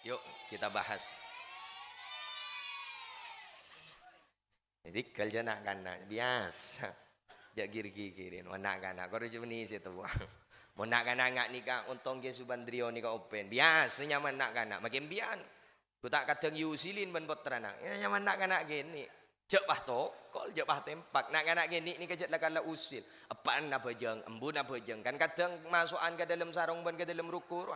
Yuk kita bahas. Jadi kerja nak kana biasa. Jak giri-girin, nak kana. Kau rasa ni situ buang. Mau nak kana ngak nikah untung ke subandrio nikah open. Biasanya man nak kana makin bian. Ku tak kadang yusilin ben potran nak. Ya nyaman nak kana gini. Cek bah to, kol cek bah tempak. Nak kana gini ni kejat lah kala usil. Apaan apa jeng, embun apa jeng. Kan kadang masukan ke dalam sarung ben ke dalam rukur.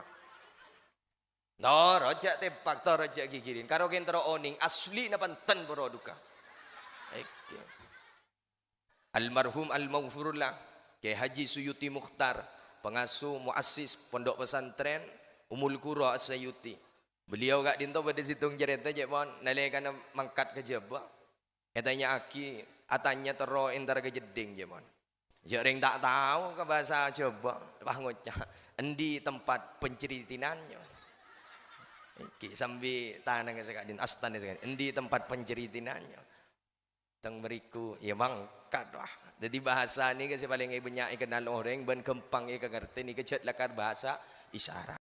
Toro jak tempak, toro jak gigirin. Karo kentro oning asli na panten boroduka. Almarhum al-maghfurullah Kiai Haji Suyuti Mukhtar, pengasuh muassis pondok pesantren Umul Qura As-Sayuti. Beliau gak dinto pada situng cerita je pon nalekan mangkat ke jebak. Katanya aki atanya tero entar ke jeding je pon. Jering tak tahu ke bahasa coba bah ngocah endi tempat penceritinannya. Iki sambil tanang sekak din astan sekak. Endi tempat penceritinannya. Teng beriku ya mangkat wah. Jadi bahasa ni kasi paling banyak kenal orang ben kempang ke ngerti ni kecet lakar bahasa isyarat.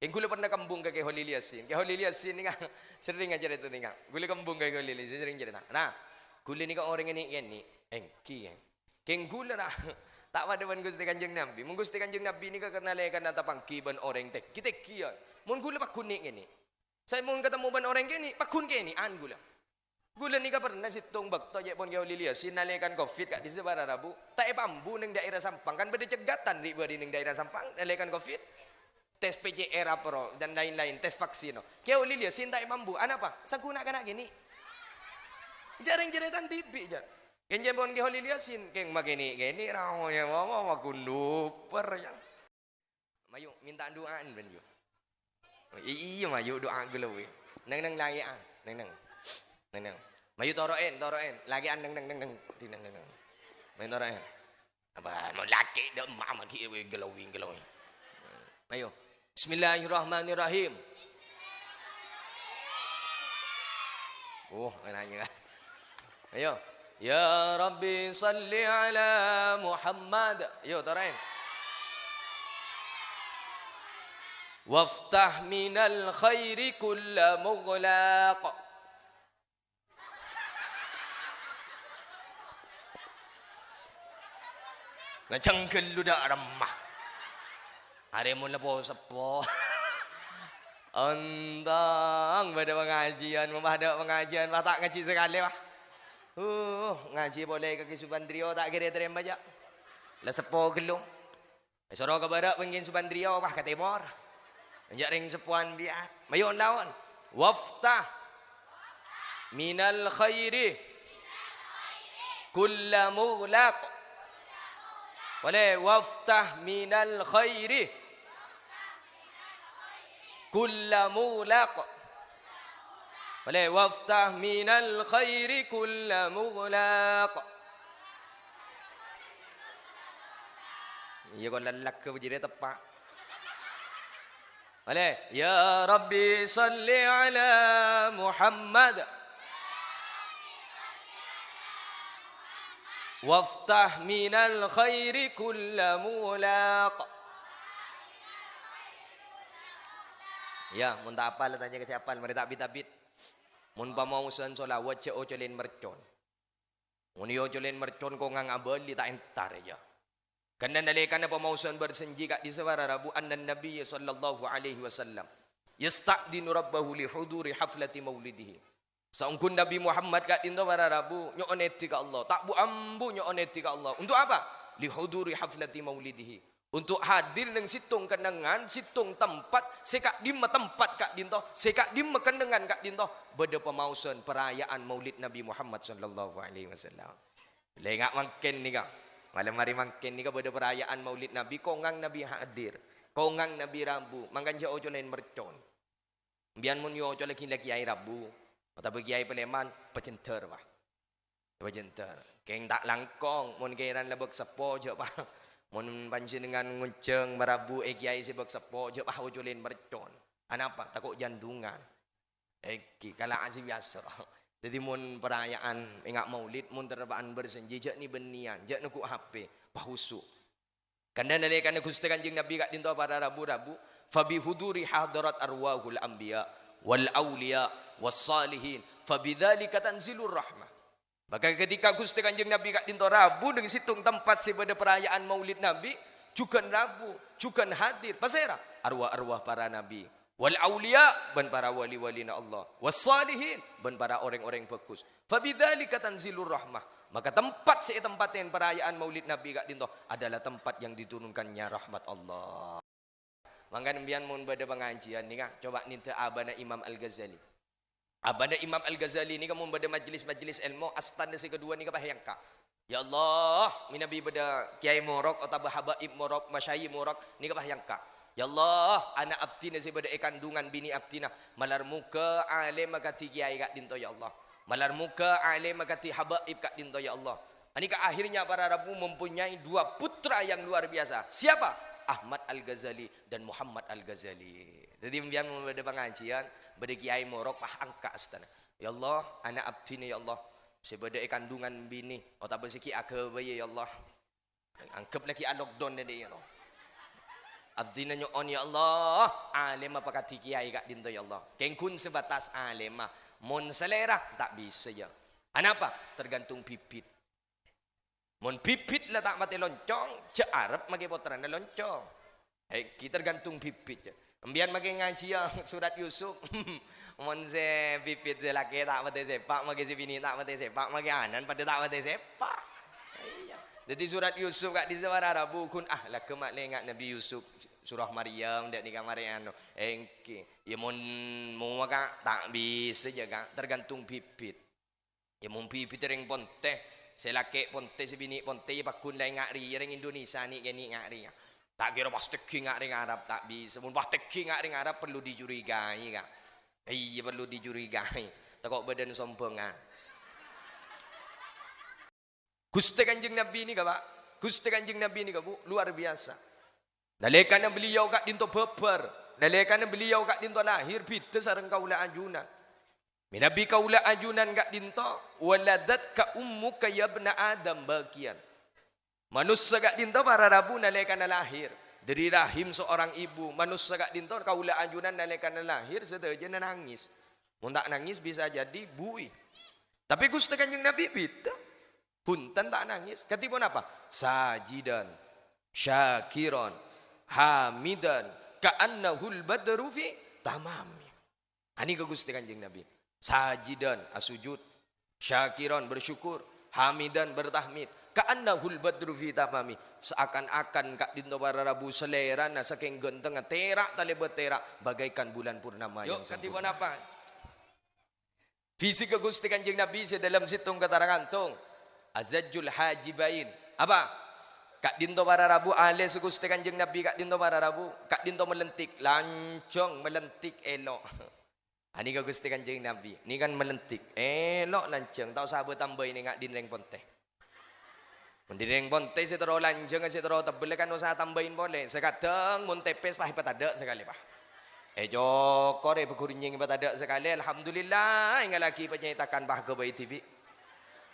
Yang gula pernah kembung ke Holil Yasin. Ke Holil Yasin ni kan sering aja itu ni kan. Gula kembung ke Holil Yasin sering cerita. Nah, gula ni kan orang ini engki. Keng gula lah. Tak pada ban Gusti Kanjeng Nabi. Mun Gusti Kanjeng Nabi ni kan kenalekan nata pangki ban orang tek. Kita kia. Mun gula pakun ni ni. Saya mun ketemu ban orang ni pakun ke ni an gula. Gula ni ka pernah situng bakto je pon Holil Yasin nalekan Covid kat di sebarang Rabu. Tak bambu ning daerah Sampang kan beda cegatan di ning daerah Sampang nalekan Covid. Tes PCR apa dan lain-lain, tes vaksin. Kaya Holil Yasin tak bambu. Apa? Saguna kana gini. Jarang jeritan TV jar. Kenjen pon ke Holil Yasin keng magini gini rawonya mama makunduper yang. Mayu minta doaan ben yo. Iya mayu doa gelewe. Nang lagian, nang. Mayu toroen, lagian nang. Tinang. Mayu toroen. Apa mau laki dak mak maki gelowing. Mayu. Bismillahirrahmanirrahim. Nanya. Ayo. Ya Rabbi salli ala Muhammad. Yo tarain. Waftah minal khairi kulla mughlaq. Ngacangkel lu dak ramah. Hari mula po sepo. Ontang pada pengajian, memahada pengajian, tak ngaji sekali wah. Ngaji boleh ke Subandrio tak kira terima aja. Lah sepo gelung. Soro ke barat pengin Subandrio wah ke timur. Anjak ring sepuan biar. Mayon lawan. Waftah minal khairi kulla mughlaq. Boleh waftah minal khairi kulla mughlaq. Boleh waftah minal khairi kulla mughlaq. Ya kau lalak ke berjaya tepat. Boleh ya Rabbi salli ala Muhammad. Waftah minal khairi kulla mughlaq. Ya, mun tak apal tanya ke siapa, mari tak bit. Mun pamausan solawat ce ocolin mercon. Mun yo ocolin mercon ko ngang abali tak entar aja. Karena nalikan apa pamausan bersenji kat di sewara Rabu anna Nabi sallallahu alaihi wasallam yasta'dinu rabbahu li huduri haflati maulidihi. Saungkun Nabi Muhammad kat dinto para Rabu nyoneti ka Allah. Tak bu ambu nyoneti ka Allah. Untuk apa? Li huduri haflati maulidihi. Untuk hadir dengan situng kenangan, situng tempat, sekak dimma tempat kak dinto, sekak dimma kenangan kak dinto, beda pemausan perayaan Maulid Nabi Muhammad sallallahu alaihi wasallam. Lengak makin ni kak, malam hari makin ni kak beda perayaan Maulid Nabi, kongang Nabi hadir, kongang Nabi Rabu, mangkan jauh lain mercon. Bian mun yo jauh lagi kiai Rabu, atau kiai Peleman, pecenter bah, pecenter. Keng tak langkong, mun kairan lebok sepo je bah. Mun panjenengan ngunceng merabu kiai sebab sepo je bah ojolin mercon. Anapa? Takut jandungan. Kala azi biasa. Jadi mun perayaan ingat Maulid mun terbaan bersenji je ni benian, je nuku HP, pahusu. Karena nalekana Gusti Kanjeng Nabi kak dinto para rabu-rabu, fabi huduri hadarat arwahul anbiya wal auliya was salihin, fabidzalika tanzilur rahmah. Maka ketika Gusti Kanjeng Nabi kak dinto rabu dengan situng tempat pada perayaan Maulid Nabi, juga rabu, juga hadir pasera arwah-arwah para nabi, wal auliya ban para wali-wali na Allah, was salihin ban para orang-orang bagus. Fabidzalika tanzilur rahmah. Maka tempat tempatnya perayaan Maulid Nabi kak dinto adalah tempat yang diturunkannya rahmat Allah. Maka nembian mun pada pengajian ni kak, coba ninta abana Imam Al-Ghazali. Abana Imam Al-Ghazali ni kamu pada majlis-majlis ilmu astana si kedua ni kak yang kak. Ya Allah, minabi pada kiai morok atau habaib morok, masyayikh morok ni kak yang kak. Ya Allah, anak abdina si pada kandungan bini abdina malar muka alim makati kiai kak dinto ya Allah. Malar muka alim makati habaib kak dinto ya Allah. Ini ke akhirnya para rabu mempunyai dua putra yang luar biasa. Siapa? Ahmad Al-Ghazali dan Muhammad Al-Ghazali. Jadi membiar pada pengajian pada kiai morok pah angka astana. Ya Allah, anak abdi ni ya Allah. Sebada kandungan bini atau bersiki aku bayi ya Allah. Angkep lagi lockdown dia ya Allah. Abdi na nyon ya Allah. Alim apa kati kiai kak dinto ya Allah. Kengkun sebatas alim mah. Mon selera tak bisa ya. Kenapa? Tergantung pipit. Mon pipit lah tak mati loncong, cek Arab magi potran loncong. Kita tergantung pipit je. Ambian magi ngaji yang surat Yusuf. Mon se pipit se laki tak mati sepak, magi si bini tak mati sepak, magi anan pada tak mati sepak. Jadi surat Yusuf kat di suara Arabu kun lah kemak lengat Nabi Yusuf surah Maryam dak nikah Maryam engke ya mon mau kak tak bisa jaga tergantung pipit ya mon pipit ring ponte selake ponte sebini ponte pakun lai ngari ring Indonesia ni gini ngari tak kira pas teki ngari Arab tak bisa mon pas teki ngari Arab perlu dicurigai kak iya perlu dicurigai takut badan sombongan. Gusti Kanjeng Nabi ni kak pak, Gusti Kanjeng Nabi ni kak bu luar biasa. Nalekana beliau kak dinto beber, nalekana beliau kak dinto lahir bida sareng kaula ajunan. Minabi kaula ajunan kak dinto waladat ka ummuka ya ibna Adam bagian. Manusia kak dinto para rabu nalekana lahir dari rahim seorang ibu. Manusia kak dinto kaula ajunan nalekana lahir sedaja nangis. Mun tak nangis bisa jadi bui. Tapi Gusti Kanjeng Nabi beda. Punten tak nangis. Ketipun apa? Sajidan, syakiran, hamidan, ka'annahul badru fi tamami. Ini ke Gusti Kanjeng Nabi. Sajidan, asujud, syakiran, bersyukur, hamidan, bertahmid, ka'annahul badru fi tamami. Seakan-akan kak dinto para rabu selera na saking genteng terak tali beterak bagaikan bulan purnama. Yuk, ketipun apa? Visi ke Gusti Kanjeng Nabi dalam situng katarangantung. Azajul hajibain. Apa? Kak dinto para rabu ale Gusti Kanjeng Nabi kak dinto para rabu. Kak dinto melentik, lancong melentik elok. Ani ka Gusti Kanjeng Nabi. Ni kan melentik, elok lancong. Tau sahabat tambah ini ngak dinreng ponte. Dinreng ponte si tero lancong si tero tebel kan usah tambahin boleh. Sekadang mun tepes pah ada sekali pah. Jokor begurinying ada sekali. Alhamdulillah ingat lagi penyitakan bah ke bayi TV.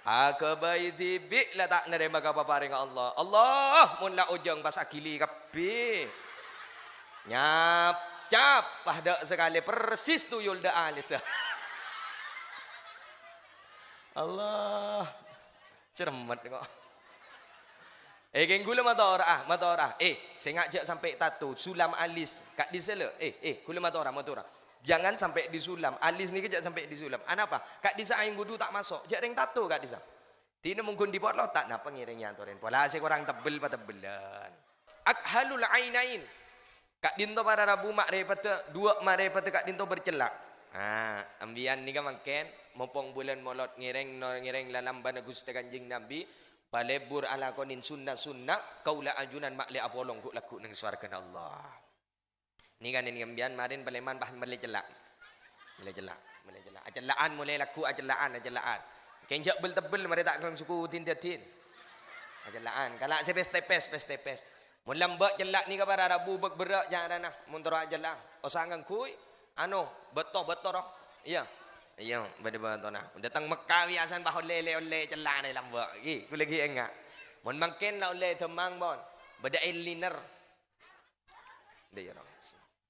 Akabai tibik lah tak nerima apa paring Allah. Allah mun la ujung pas akili kapi. Nyap cap pada sekali persis tuyul da alis. Allah cermat kok. Geng gula motor saya ngajak sampai tato sulam alis kak disela. Gula motor. Jangan sampai disulam. Alis ni kejak sampai disulam. Kenapa? Kak Disa aing gudu tak masuk. Jak ring tato Kak Disa. Tina mungkin di pot lo tak napa ngiringnya toren. Pola saya kurang tebel patebelan. Akhalul ainain. Kak Dinto para rabu mak repete dua mak repete Kak Dinto bercelak. Ambian ni kan makan mumpung bulan molot ngiring lalambana Gusti Kanjeng Nabi. Balebur ala konin sunnah kaula ajunan mak le apolong ku laku nang swarga Allah. Ni kan ini ambian marin paleman bah mele jelak. Ajalaan mulai laku ajalaan. Kenjak bel tebel mari tak kang suku tin. Ajalaan. Kalau saya pes. Mun lambak jelak ni ka para rabu berak jangan nah mun toro ajalang. Osangang kuy beto roh. Iya. Bade-bade nah. Datang Mekah biasan bah oleh jelak ni lambak. Ki ku lagi enggak. Mun mangken la oleh temang bon. Beda eliner. Dia orang.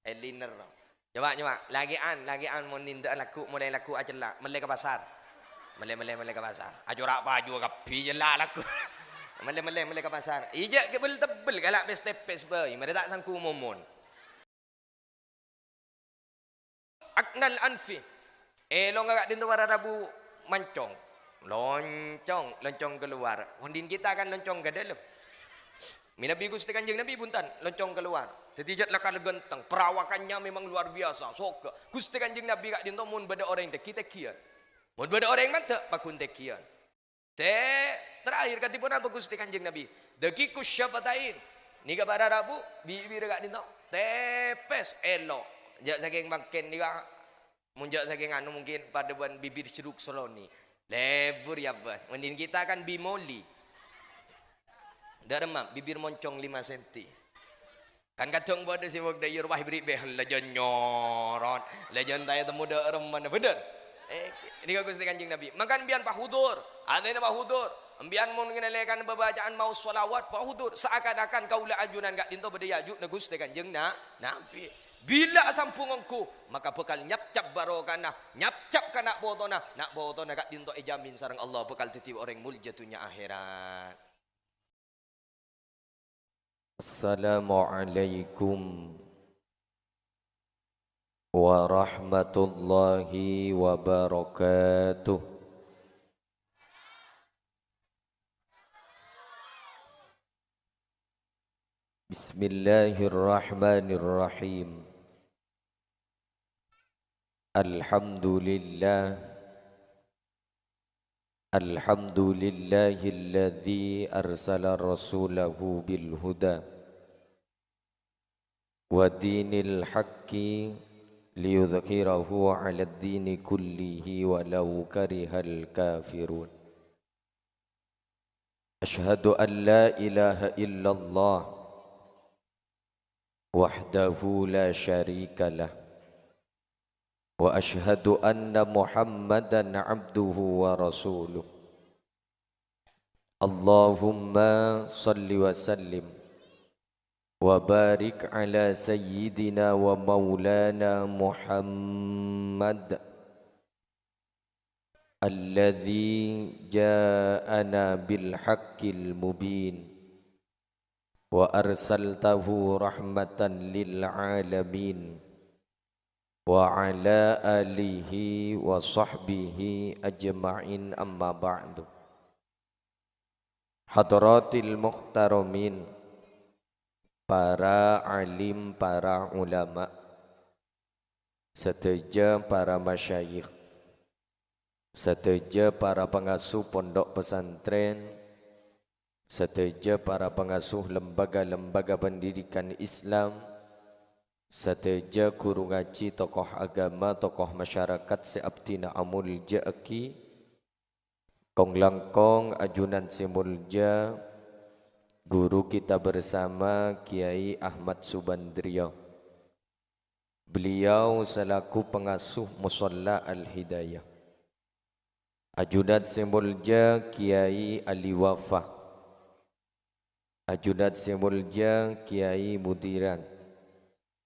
Eliner. Coba. Lagian mau ninda laku mulai laku aja lah. Mulai ke pasar. Mulai ke pasar. Ajurak baju kapi je lah laku. Mulai ke pasar. Ijak ke tebel galak pes boy. Mereka tak sangku momon. Aknal anfi. Long agak dintu para rabu mancong. Loncong keluar. Hundin kita kan loncong ke dalam. Nabi Gusti Kanjeng Nabi buntan loncong keluar. Tetijat lakar genteng, perawakannya memang luar biasa. Soka Gusti Kanjeng Nabi kak dinto mun beda orang yang kita kian. Mun beda orang mata pakun tekian. Terakhir katipun apa Gusti Kanjeng Nabi? Dakikus syafatain. Ni ka para rabu bibir kak dinto. Tepes elok. Jak saking makin ni kak munjak saking anu mungkin pada buan bibir ceruk soloni. Lebur ya bah. Mending kita kan bimoli. Darma bibir moncong 5 cm. Kan kacung pada si wak dayur wah beri behel lejon nyorot. Lejon tanya temu da reman bener. Ini kau Gusti Kanjeng Nabi. Makan bian pahudur. Ada yang pahudur. Ambian mau mengenalkan pembacaan mau salawat pahudur. Seakan-akan kaulah ajunan gak dinto beda yaju na Gusti Kanjeng Nabi. Bila sampungku maka bekal nyap-cap barokana, nyap-cap kana botona, nak botona gak dinto ejamin sareng Allah bekal titip orang muljatunya akhirat. Assalamualaikum warahmatullahi wabarakatuh. Bismillahirrahmanirrahim. Alhamdulillahilladzi arsala rasulahu bil huda wa dinil haqqi liyudhhirahu 'ala ad-dini kullihi walau karihal kafirun. Asyhadu an la ilaha illallah wahdahu la syarikalah wa ashhadu anna Muhammadan abduhu wa rasuluh. Allahumma salli wa sallim wa barik ala sayyidina wa maulana Muhammad alladhi ja'ana bil haqqil mubin wa arsaltahu rahmatan lil alamin wa ala alihi wa sahbihi ajma'in amma ba'du. Hadratil muhtaramin, para alim, para ulama, seteja para masyayikh, seteja para pengasuh pondok pesantren, seteja para pengasuh lembaga-lembaga pendidikan Islam, seteja guru ngaji, tokoh agama, tokoh masyarakat seabtina amul ja'aki, kong langkong ajunan simulja, guru kita bersama Kiai Ahmad Subandrio. Beliau selaku pengasuh Musalla Al-Hidayah. Ajunan simulja Kiai Ali Wafa. Ajunan simulja Kiai Mudiran.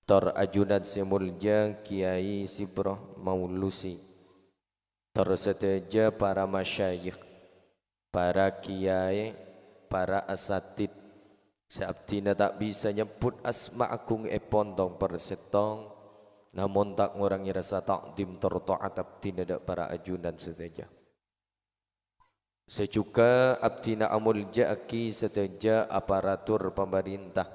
Tor ajunan simulja Kiai Sibroh Maulusi. Tor seteja para masyayikh, para kiai, para asatid. Seabtina tak bisa nyebut asma agung pondong persetong, namun tak ngurangi rasa takdim tertaat abdina dak para ajunan seteja. Sejuga abdina amul ja'aki seteja aparatur pemerintah.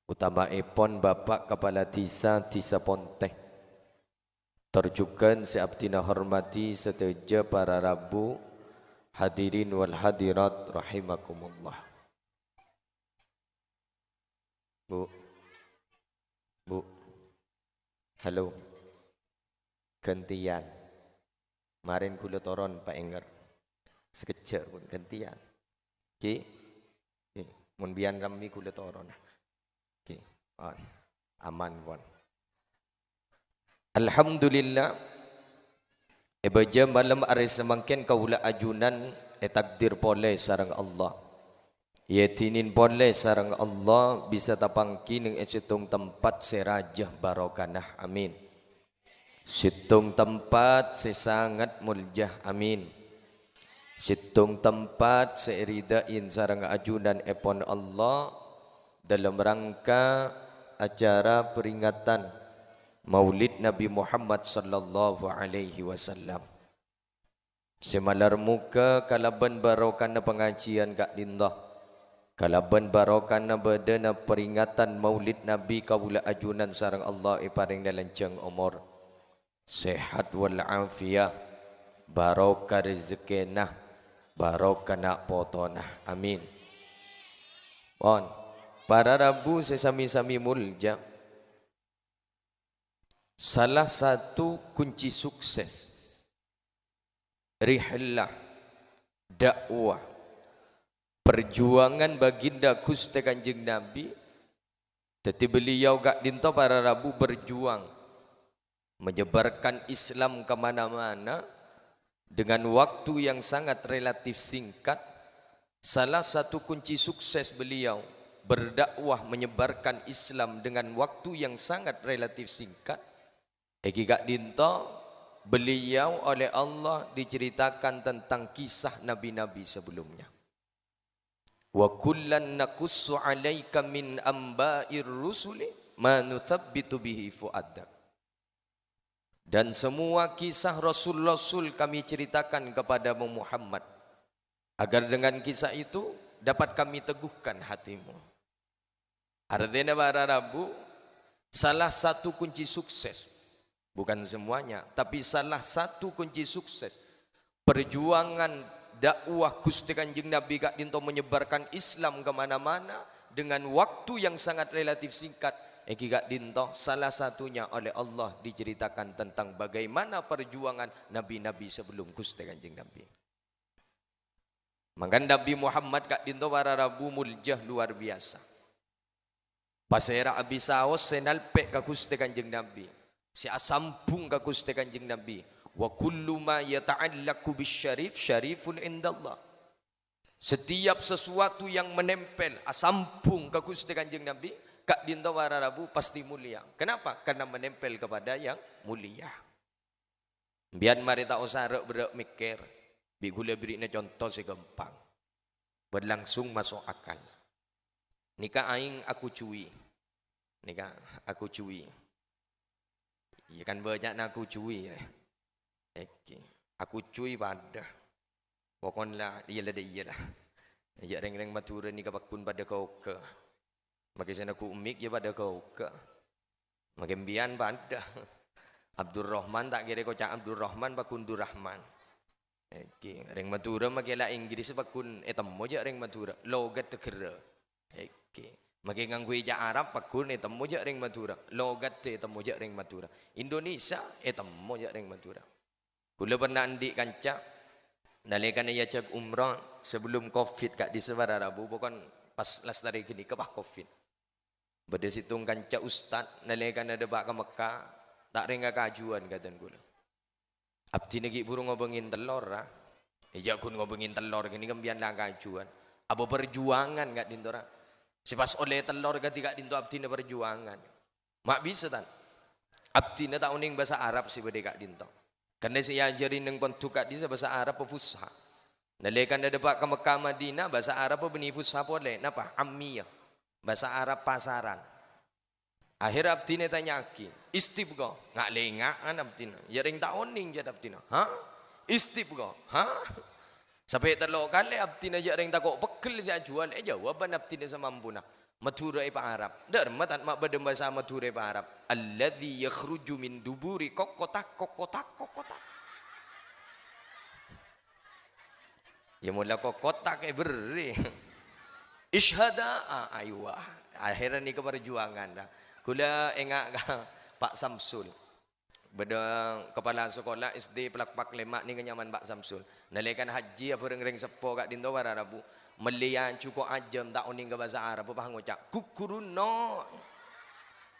Utama epon Bapak Kepala Desa Ponteh. Terjugan seabdina hormati seteja para rabu, hadirin wal hadirat rahimakumullah. Bu, halo, gantian. Kemarin kula toron Pak Enger, sekejap pun gantian. Oke, mun bian kami kula toron. Okay. Aman pun. Alhamdulillah. Baca malam hari semangkin kaulah ajunan takdir boleh sarang Allah. Ia tinin boleh sarang Allah bisa tapangki ning situng tempat serajah barokanah. Amin. Situng tempat sesangat muljah. Amin. Situng tempat seiridain sarang ajunan epon Allah dalam rangka acara peringatan Maulid Nabi Muhammad sallallahu alaihi wasallam. Semalar muka kalaban barokana pengajian kak dindah. Kalaban barokana bedana peringatan Maulid Nabi kawula ajunan sarang Allah iparing dalancang umur. Sehat wal afiyah. Barokah rezekinah. Barokah nak potonah. Amin. Pon. Para Rabu sesami-sami mulja. Salah satu kunci sukses rihlah dakwah perjuangan baginda Gusti Kanjeng Nabi. Jadi beliau gak dinto para Rabu berjuang menyebarkan Islam ke mana-mana dengan waktu yang sangat relatif singkat. Salah satu kunci sukses beliau berdakwah menyebarkan Islam dengan waktu yang sangat relatif singkat. Egi gak dinto beliau oleh Allah diceritakan tentang kisah nabi-nabi sebelumnya. Wa kullan naqussu 'alaika min amba'ir rusuli ma nuthabbitu bihi fu'adak. Dan semua kisah rasul-rasul kami ceritakan kepadamu Muhammad agar dengan kisah itu dapat kami teguhkan hatimu. Artinya para Rabu, salah satu kunci sukses, bukan semuanya, tapi salah satu kunci sukses perjuangan dakwah Gusti Kanjeng Nabi kak dinto menyebarkan Islam ke mana-mana dengan waktu yang sangat relatif singkat. Eki kak dinto salah satunya oleh Allah diceritakan tentang bagaimana perjuangan nabi-nabi sebelum Gusti Kanjeng Nabi. Maka Nabi Muhammad kak dinto para Rabu muljah luar biasa. Pasera abisaos senalpe ka Gusti Kanjeng Nabi. Si asampung ka Gusti Kanjeng Nabi. Wa kullu ma yata'allaku bisyarif syarifun indallah. Setiap sesuatu yang menempel asampung ka Gusti Kanjeng Nabi, kak dinto para Rabu pasti mulia. Kenapa? Karena menempel kepada yang mulia. Biar mari tak usah berek mikir. Bi gula berinya contoh segempang. Berlangsung masuk akal. Nika aing aku cuy. Nika aku cuy. Ya kan banyak nak aku cuy ya. Oke. Aku cuy pada. Pokoknya iya lah. Ya reng-reng matura ni kapakun pada kau ke. Maka sana ku umik ya pada kau ke. Maka mbian pada. Abdul Rahman tak kira kau cak Abdul Rahman pakun Dur Rahman. Oke. Reng matura makela Inggris pakun temu je reng matura. Logat tekera. Oke. Maka nganggu ija Arab pakun temu je reng matura. Logat temu je reng matura. Indonesia temu je reng matura. Kula pernah andik kanca nalikan ia cek umrah sebelum Covid kak di Sebara Rabu bukan pas lestari gini kebah Covid. Pada situng kanca ustad nalikan ada bak ke Mekah tak rengga kajuan katan kula. Abdi negi burung ngobengin telur lah. Ija kun ngobengin telur gini kembian lah kajuan. Apa perjuangan kak dintora. Sipas oleh telur ketika dinto abdi na perjuangan. Mak bisa tan. Abdi na tak uning bahasa Arab si bade kak dinto. Karena saya ajarin neng pontukat di bahasa Arab fusha. Nalekan ada pak ke Mekah Madinah bahasa Arab beni fusha boleh. Napa? Ammiyah. Bahasa Arab pasaran. Akhir abdi ne tanya aki, istibgo. Ngak lengaan abdi ne. Ya ring tak oning jad abdi ne. Ha? Istibgo. Ha? Sampai terlalu kali abdi ne ring tak kok pekel saya jual. Jawaban abdi ne sama mampu nak. Matura ipa Arab. Darma tak mak pada bahasa matura ipa Arab. Alladzi yakhruju min duburi kokotak. Ya mula kokotak beri. Ishada aywa. Akhirnya ni keperjuangan dah. Kula engak Pak Samsul. Beda kepala sekolah SD pelak-pak lemak ni kenyaman Pak Samsul. Nalekan haji apa reng-reng sepo kat dinto para Rabu. Melian cukup ajam tak uning ke bahasa Arab apa ngucap kukuruno.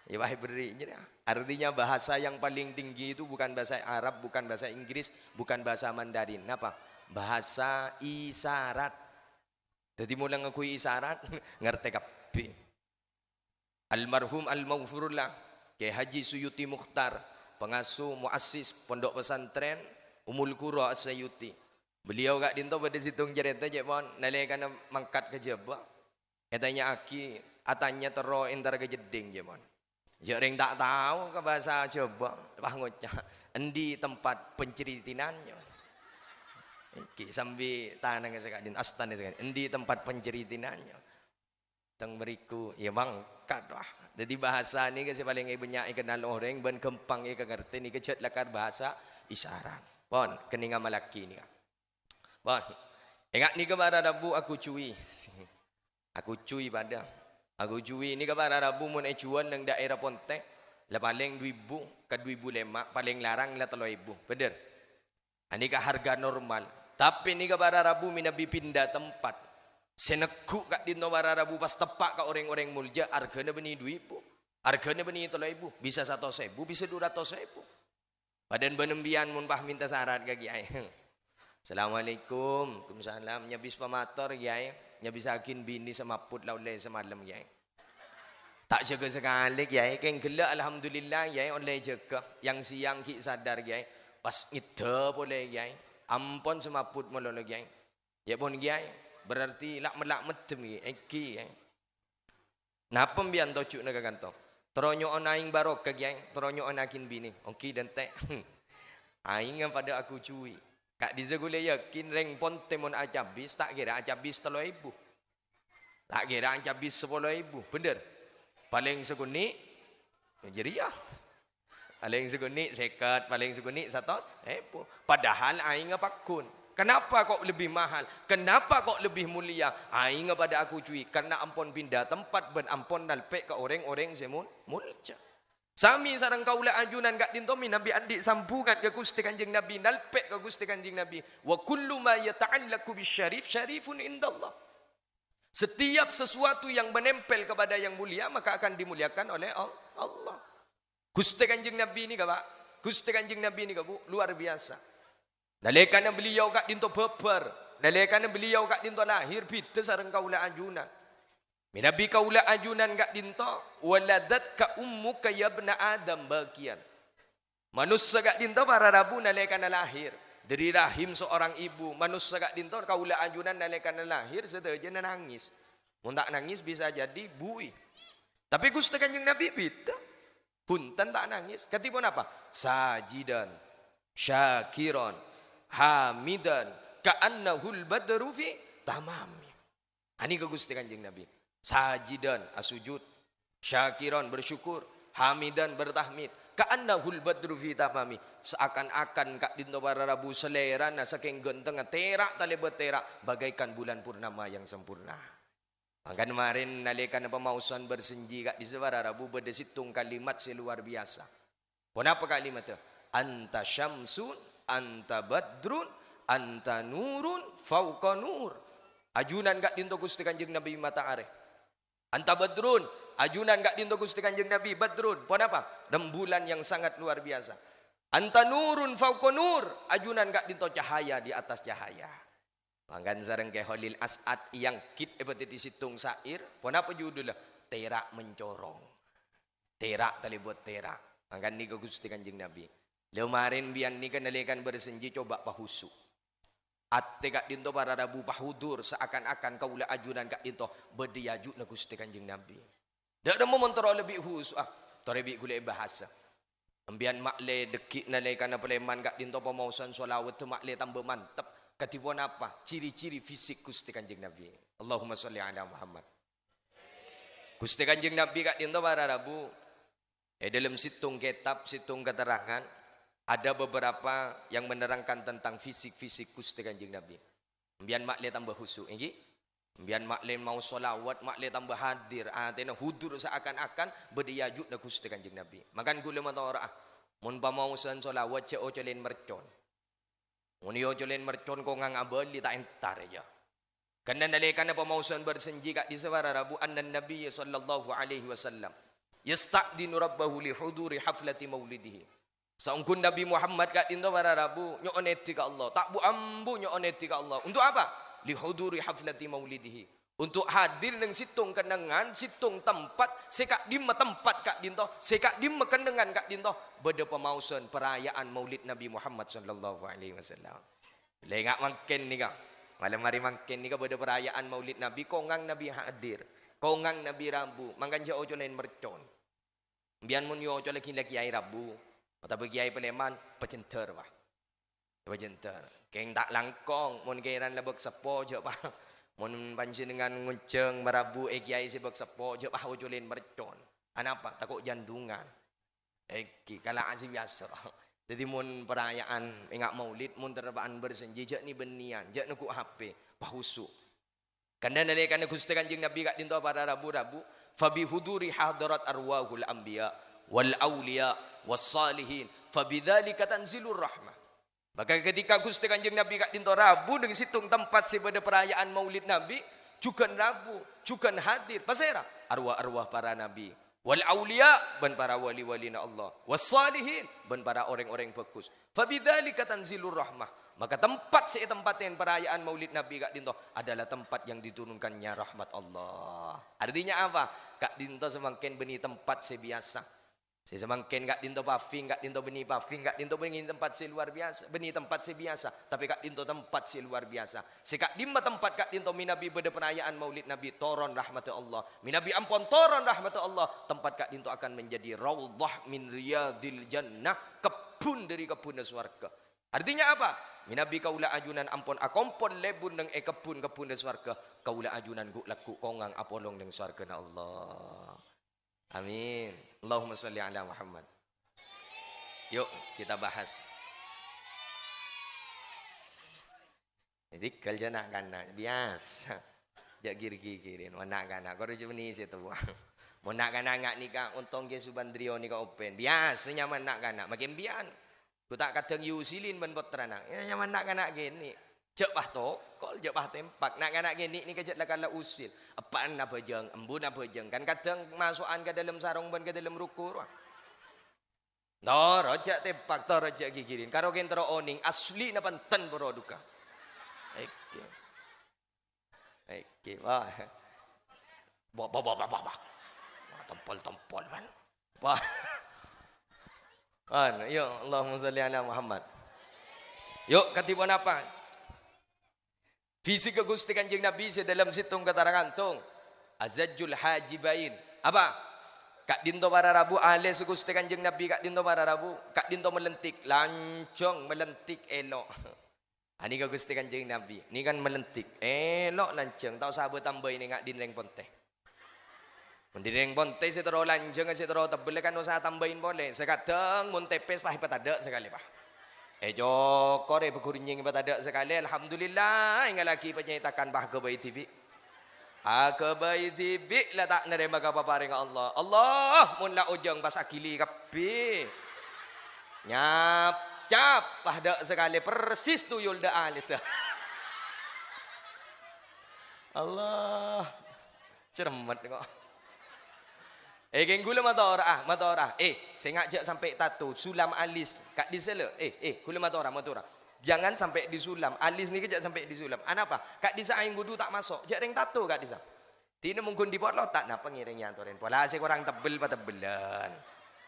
Ya bahai beri je. Artinya bahasa yang paling tinggi itu bukan bahasa Arab, bukan bahasa Inggris, bukan bahasa Mandarin. Apa? Bahasa isyarat. Jadi mula ngakui isyarat ngerti kapi. Almarhum al-maghfurullah Kiai Haji Suyuti Mukhtar, pengasuh muassis pondok pesantren Umul Qura As-Sayuti. Beliau gak dinto pada situng cerita je mon nalekan mangkat ke jebak. Katanya aki atanya tero entar ke jeding je mon. Jering tak tahu ke bahasa coba ngocah endi tempat penceritinannya. Ki sambil tanang sekadin astan sekadin endi tempat penceritinannya. Teng beriku ya mangkat lah. Jadi bahasa ni kasi paling banyak kenal orang ben kempang ke ngerti ni kecet lakar bahasa isyarat. Pon keninga malaki ni. Bon. Ingat ni kepada Rabu aku cuy. Aku cuy pada. Aku cuy ni kepada Rabu mun cuan nang daerah Pontek. La paling 2000 ke 2005 paling larang la 3000. Bener. Ani ka harga normal. Tapi ni kepada Rabu minabi pindah tempat. Senekuk kat dino para Rabu pas tepak kat orang-orang mulja harganya beni 2000. Harganya beni 3000. Bisa 100.000, bisa 200.000. Padan benembian mun pah minta syarat ke kiai. Assalamualaikum. Waalaikumsalam. Nyabis pamator kiai. Nyabis akin bini sama put laulai semalam kiai. Tak jaga sekali kiai. Keng gelak alhamdulillah kiai oleh jaga. Yang siang ki sadar kiai. Pas ngida boleh kiai. Ampun semaput melolo kiai. Ya pun kiai. Berarti lak melak medem kiai. Napa mbian tocuk naga kanto. Teronyo on aing barok ke kiai. Teronyo on akin bini. Okey dan tek. Aing pada aku cuy. Kak dizagule yakin reng ponte mon acabis tak kira acabis 3000. Tak kira acabis 10.000. Bener. Paling seguni jeriah. Paling seguni sekat, paling seguni 100.000. Padahal aing pakun. Kenapa kok lebih mahal? Kenapa kok lebih mulia? Aing pada aku cuy. Karena ampun pindah tempat ben ampun nalpek ke orang-orang semun mulja. Sami sareng kaula ajunan gak dintomi Nabi adik sambungan ke Gusti Kanjeng Nabi nalpek ke Gusti Kanjeng Nabi. Wa kullu ma yata'allaqu bisyarif syarifun indallah. Setiap sesuatu yang menempel kepada yang mulia maka akan dimuliakan oleh Allah. Gusti Kanjeng Nabi ni Pak. Gusti Kanjeng Nabi ni Bu luar biasa. Nalekana beliau gak dinto beber, nalekana beliau gak dinto lahir bida sareng kaula ajunan. Nabi kaula ajunan gak dinto waladat ka ummuka ya ibna adam bagian. Manusia gak dinto para Rabu nalekana lahir dari rahim seorang ibu. Manusia gak dinto kaula ajunan nalekana lahir sedaja nangis. Mun tak nangis bisa jadi bui. Tapi Gusti Kanjeng Nabi beda. Punten tak nangis. Katipun apa? Sajidan, syakiran, hamidan, ka'annahul badru fi tamami. Ani ke Gusti Kanjeng Nabi. Sajidan asujud, syakiran bersyukur, hamidan bertahmid, ka'annahul badru fi tamami. Seakan-akan kak dinto para Rabu selera na saking genteng terak tali berterak bagaikan bulan purnama yang sempurna. Maka kemarin nalikan pemausan bersenji kak di para Rabu berdesitung kalimat seluar biasa. Kenapa kalimat itu? Anta syamsun, anta badrun, anta nurun, fauqa nur. Ajunan gak dinto Gusti Kanjeng Nabi matahari. Anta badrun, ajunan gak dinto Gusti Kanjeng Nabi badrun. Kenapa? Rembulan yang sangat luar biasa. Anta nurun, fauqa nur. Ajunan gak dinto cahaya di atas cahaya. Mangkan sareng ke Khalil As'ad yang kit ebetiti situng sair. Kenapa judulnya? Terak mencorong. Terak tali buat terak. Mangkan ni ke Gusti Kanjeng Nabi. Lemarin bian ni kan nalikan bersenji coba pahusu. Ate kak dinto para Rabu pahudur seakan-akan kaula ajunan kak dinto berdiaju na Gusti Kanjeng Nabi. Dak ada momentoro lebih husu torebi gule bahasa. Ambian makle dekik nalikan na peleman kak dinto pemausan solawat tu makle tambah mantap. Katipun apa? Ciri-ciri fisik Gusti Kanjeng Nabi. Allahumma sholli ala Muhammad. Gusti Kanjeng Nabi kak dinto para Rabu. Dalam situng kitab, situng keterangan ada beberapa yang menerangkan tentang fisik-fisik Gusti Kanjeng Nabi. Mbian makle tambah khusyuk nggih. Mbian makle mau solawat, makle tambah hadir. Tena hudur seakan-akan berdiajuk na Gusti Kanjeng Nabi. Makan gula mata ora. Mun pamausan solawat ce ocolen mercon. Mun yo ocolen mercon ko ngang abali tak entar aja. Karena nalikan pamausan bersenji kak di sewara Rabu annan Nabi sallallahu alaihi wasallam yasta'dinu rabbahu li huduri haflati maulidihi. Saungkun Nabi Muhammad kat dinto para Rabu nyooneti ka Allah. Tak bu ambu nyooneti ka Allah. Untuk apa? lihuduri haflati maulidihi. Untuk hadir nang situng kenangan, situng tempat, sekak dimma tempat kak dinto, sekak dimma kenangan kak dinto, beda pemausan perayaan Maulid Nabi Muhammad sallallahu alaihi wasallam. Lengak makin nih kak, malam hari makin nih kak beda perayaan Maulid Nabi, kongang Nabi hadir, kongang Nabi Rabu, mangkan jauh lain mercon. Bian mun yo lagi kiai Rabu, atau kiai Peleman, pecenter wah, pecenter. Keng tak langkong, mun kairan lebok sepo je pak. Mun panjenengan ngunceng merabu kiai sebab sepo je bah ojolin mercon. Anapa takut jandungan. Kalaan si biasa. Jadi mun perayaan ingat Maulid mun terbaan bersenji je ni benian, je nuku HP pahusu. Kanda nalekan Gusti Kanjeng Nabi kak dinto para rabu-rabu fa bi huduri hadarat arwahul anbiya wal auliya was salihin fa bidzalika tanzilur rahmah. Maka ketika Gusti Kanjeng Nabi kak dinto Rabu dengan situng tempat pada perayaan Maulid Nabi juga Rabu, juga hadir pasera arwah-arwah para nabi, wal aulia ban para wali-wali na Allah, wassalihin ban para orang-orang bagus. Fa bidzalika tanzilur rahmah. Maka tempat tempatnya perayaan Maulid Nabi kak dinto adalah tempat yang diturunkannya rahmat Allah. Artinya apa? Kak dinto semakin beni tempat sebiasa. Saya semakin kak dinto paving, kak dinto beni paving, kak dinto beni tempat luar biasa, beni tempat sebiasa, tapi kak dinto tempat luar biasa. Sekak dimma tempat kak dinto minabi pada perayaan Maulid Nabi toron rahmat Allah, minabi ampun toron rahmat Allah, tempat kak dinto akan menjadi raudhah min riyadil jannah, kebun dari kebun surga. Artinya apa? Minabi kaula ajunan ampun akompon lebun nang kebun surga, kaula ajunan guk laku kongang apolong nang surga na Allah. Amin. Allahumma salli ala Muhammad. Yuk kita bahas. Jadi kerja nak kana biasa. Jak kiri-kirin, nak kana. Kau rasa ni situ. Mau nak kana ngak nikah untong ke subandrio nikah open. Biasa nyaman nak kana. Makin bian. Ku tak kadang yusilin ban poteranak. Ya nyaman nak kana gini. Cek bah to, kol cek bah tempak. Nak kana gini ni kejat lah kala usil. Apaan apa jeng, embun apa jeng. Kan kadang masukan ke dalam sarung ban ke dalam ruku. No, rojak tempak, to rojak gigirin. Karo kentro oning asli na panten boroduka. Eke, wah. Bah. Tempol kan. Wah. Yuk, Allahumma salli ala Muhammad. Yuk, katiban apa? Visi ke Gusti Kanjeng Nabi dalam situng katarangantung azajul hajibain. Apa? Kak dinto para rabu ale se Gusti Kanjeng Nabi kak dinto para rabu, kak dinto melentik lancong melentik elok. Ani ke Gusti Kanjeng Nabi, ni kan melentik elok lancong, tau sahabat tambah ini ngak dinreng ponte. Dinreng ponte setero lancong setero tebel kan usah tambahin boleh. Sekadang mun tepes pah ada sekali pah. Jokore berkuringin pada sekali. Alhamdulillah ingat lagi penyitakan bah ke Bayi TV. Ke Bayi TV lah tak nerima apa-apa dengan Allah. Allah mula ujung pas akili kapi. Nyap cap pada sekali persis tuyul dah alis. Allah cermat kok. Geng gula mata ora. Saya ngajak sampai tato sulam alis kak disela. Gula mata ora. Jangan sampai disulam. Alis ni kejak sampai disulam. Anapa? Kak disa aing gudu tak masuk. Jak reng tato kak disa. Tina mungkin di pot tak napa ngirengnya toren. Pola si kurang tebel pa tebelan.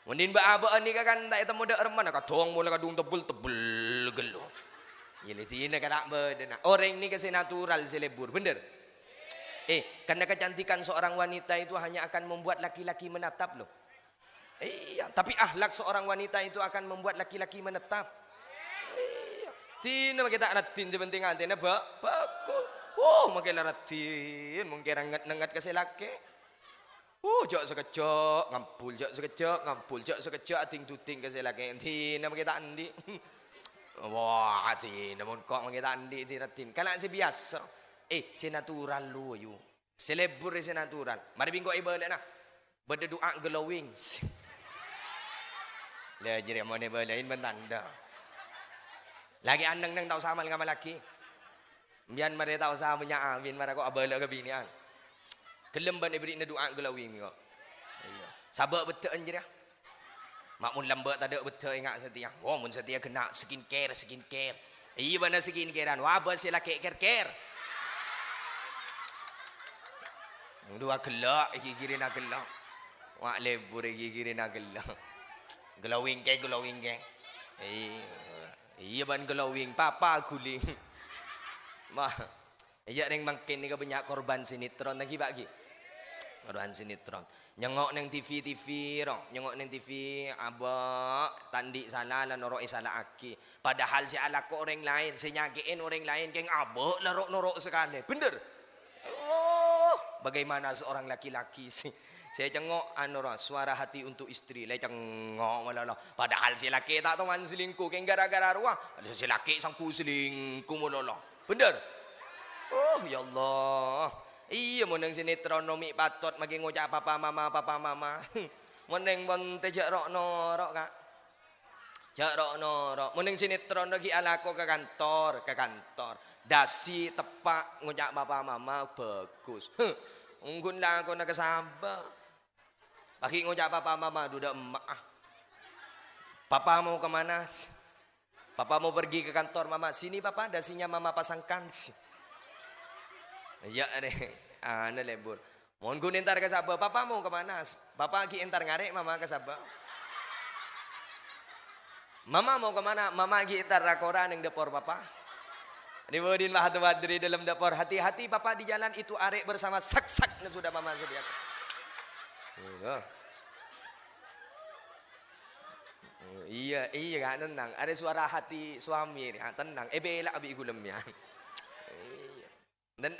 Mundin ba aba ni kan tak temu dak reman ka dong mula kadung tebel gelo. Yele tina kada bedena. Orang ni kasi natural selebur. Bener? Karena kecantikan seorang wanita itu hanya akan membuat laki-laki menatap loh. Iya, tapi akhlak seorang wanita itu akan membuat laki-laki menetap. Iya. Tina kita ratin sebenting anten bakul. Makin ratin, mungkin nengat kasi laki. Jok sekejap, ngampul, jok sekejap, ating-tuting kasi laki. Tina kita andi. Wah, tina mun kok kita andi tiratin. Kalau si biasa. Senatural lu ayu. Selebur senatural. Mari bingko ibalik na. Berdoa glowing. Lah jadi mau ne balain bentanda. Lagi anang nang tau sama dengan malaki. Bian mari tau sama nya amin mara ko abala ka binian. Kelem ban ibri na doa glowing ko. Iya. Sabak betul anjir. Mak mun lambat tak ada betul ingat setia. Mun setia kena skincare. Iya mana skincarean. Wah bos sila care. Dua gelak iki kiri nak gelak. Wak lebur iki kiri nak gelak. Glowing ke. Iya ban glowing papa guling. Mah. Iya ning makin ni banyak korban sinetron lagi bagi. Korban sinetron. Nyengok neng TV roh, nyengok neng TV abah tandi sana lah norok salah aki. Padahal si alako orang lain, si nyakiin orang lain keng abah norok sekali. Bener. Oh, bagaimana seorang laki-laki sih? Saya cengok suara hati untuk istri, lah cengok malah. Padahal si laki tak tahu selingkuh, keng gara-gara ruah. Ada si laki sangku selingkuh malah. Bener. Oh ya Allah. Iya moneng sinetron nomi patot magi ngucap papa mama. Moneng bon tejak rok norok kak. Jak rok norok. Moneng sinetron lagi alako ke kantor. Dasi tepak ngucap papa mama bagus. Unggun lah aku nak kesamba. Bagi ngucap papa mama duda emak. Papa mau kemana? Papa mau pergi ke kantor mama. Sini papa dasinya mama pasangkan. Ya deh, ana lebur. Mohon gun entar ke Sabah. Papa mau ke mana? Papa lagi entar ngarek mama ke Sabah. Mama mau ke mana? Mama lagi entar rakoran yang dapur papa. Dimudin mahatu badri dalam dapur. Hati-hati papa di jalan itu arek bersama sak-sak sudah mama sediakan. Iya kan tenang. Ada suara hati suami ni. Tenang. Bela abi gulemnya. Dan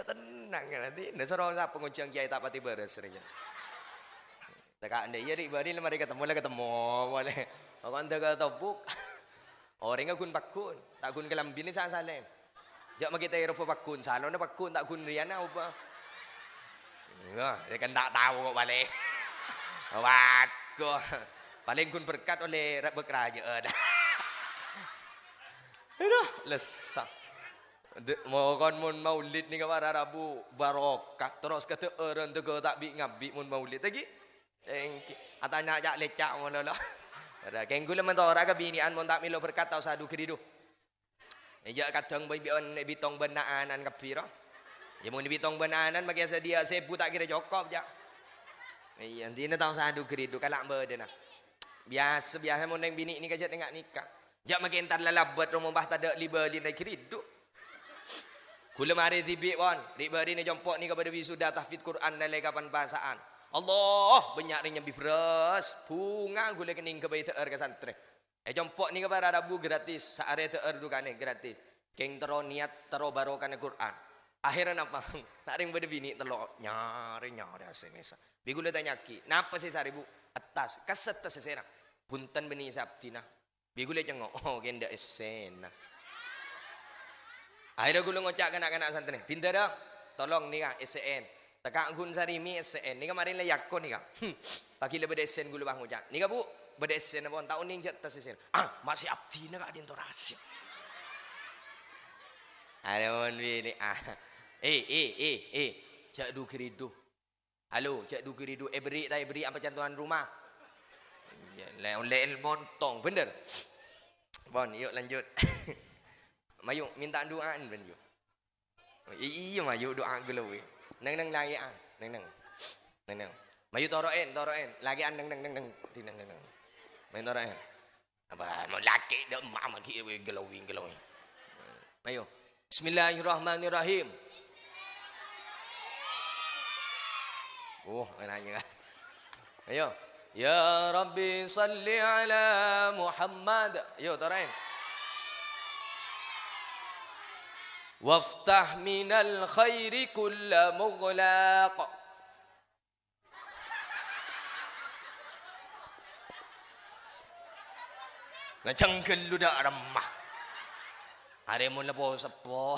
tenang kan nanti ndak sorong siapa penguncian kiai tak pati beres saja. Tak anda iya dik bari lemari ketemu boleh. Aku anda ke topuk. Orang gun pakun, tak gun kelambin ni saleh. Jak magi tayo pa pakun, salon na pakun tak gun riana apa. Dia kan tak tahu kok balik. Wako. Paling gun berkat oleh bekerajaan. Aduh, lesah. Mau kon mun maulid ni kabar Rabu barokah terus kata orang tu tak bi ngabi mun maulid lagi. Atanya jak lecak ngono lah. Ada kenggul men tora ka binian mun tak milo berkat tau sadu keridu. Ja kadang bion bitong benaanan kapira. Ya mun bitong benaanan bagi sedia sebu tak kira jokop ja. Iya antine tau sadu keridu kalak bedena. Biasa mun neng bini ni kajat tengak nikah. Jak makin entar lalabat rumah tak ada liba di keridu. Kula mari tibik wan, dik bari ni jompok ni kepada wisuda tahfidz Quran dan kapan bahasaan. Allah banyak ring nyambi beras, bunga gula kening ke bayi teer ke santre. Jompok ni kepada Rabu gratis, saare teer dukane gratis. Keng tero niat tero barokan Quran. Akhirnya napa? Tak ring bade bini telo nyari asenesa. Bi gula tanya ki, napa sih saribu atas kaset sesera. Punten beni sabtina. Bi gula cengok, oh genda esena. Akhirnya gue ngocak kanak-kanak santri. Pintar dah. Tolong ni kak SN. Tekak gun sarimi SN. Ni kemarin lah yakko ni kak. Pagi lebih SN gue bang ngocak. Ni kak bu. Beda SN apa. Tahun ni jat tas SN. Masih abdi nak ada intorasi. Ada mon bini. Cak du keridu. Halo cak du keridu. Beri apa cantuan rumah. Lel montong. Bener. Bon yuk lanjut. Mayu minta doaan ben yo. Iya mayu doa gelawe. Nang lagian. Nang. Mayu toroen. Lagian nang. Mayu toroen. Apa mau laki dak mak maki gelawing. Mayu. Bismillahirrahmanirrahim. Oh, nanya. Ayo. Ya Rabbi salli ala Muhammad. Yo toroen. Waftah minal khairi kulla mughlaq. Ngecengkel lu dak remah. Are mun lepo sepo.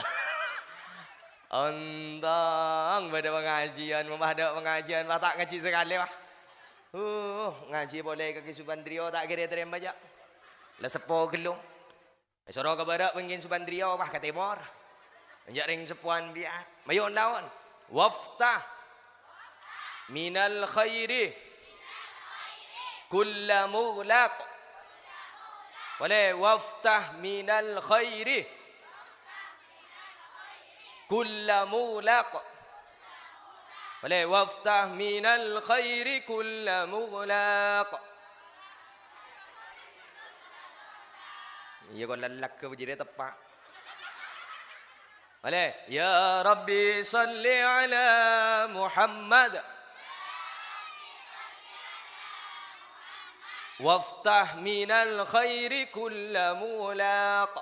Andang pada pengajian, ada pengajian, tak ngaji sekali wah. Ngaji boleh kaki Subandrio tak kira terima baca. Lah sepo gelung. Soro ke barat pengin Subandrio wah ke timur. Jaring sepuan biar. Mayon lawan. Waftah minal khairi kulla mughlaq. Boleh waftah minal khairi kulla mughlaq. boleh. Waftah minal khairi kulla mughlaq. Iya kau lalak ke jadi tepat. Boleh. Ya Rabbi salli ala Muhammad. Waftah minal khairi kulla mulaq.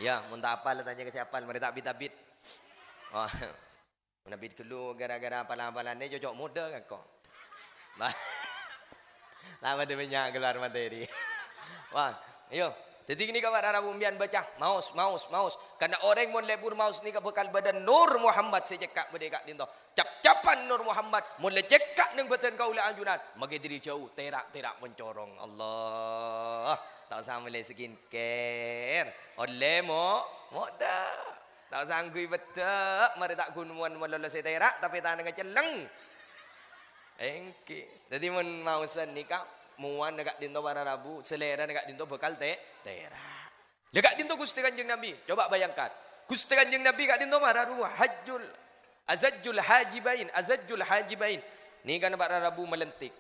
Ya, mun tak apal tanya ke siapa, mereka tak bit-bit. Oh, menabit dulu gara-gara apalan-apalan ni cocok muda kan kau. Lama dia banyak keluar materi. Wah, ayo. Jadi ini kawan Arab umbian baca maus. Karena orang mun lebur maus ni bekal badan Nur Muhammad secekak berdekak dinto. Cap-capan Nur Muhammad mun lecekak nang beten kaula anjunan. Magi diri jauh terak-terak mencorong. Allah. Tak sama le skincare. Oleh mo dah. Tak sanggui betul. Mari tak gunuan melolo terak tapi tak dengan celeng. Engke. Jadi mun mausan nikah muan dekat dinto para Rabu, selera dekat dinto bekal terak. Dekat dinto Gusti Kanjeng Nabi. Coba bayangkan. Gusti Kanjeng Nabi kat dinto para Rabu azajjul hajibain. Ni kan para Rabu melentik.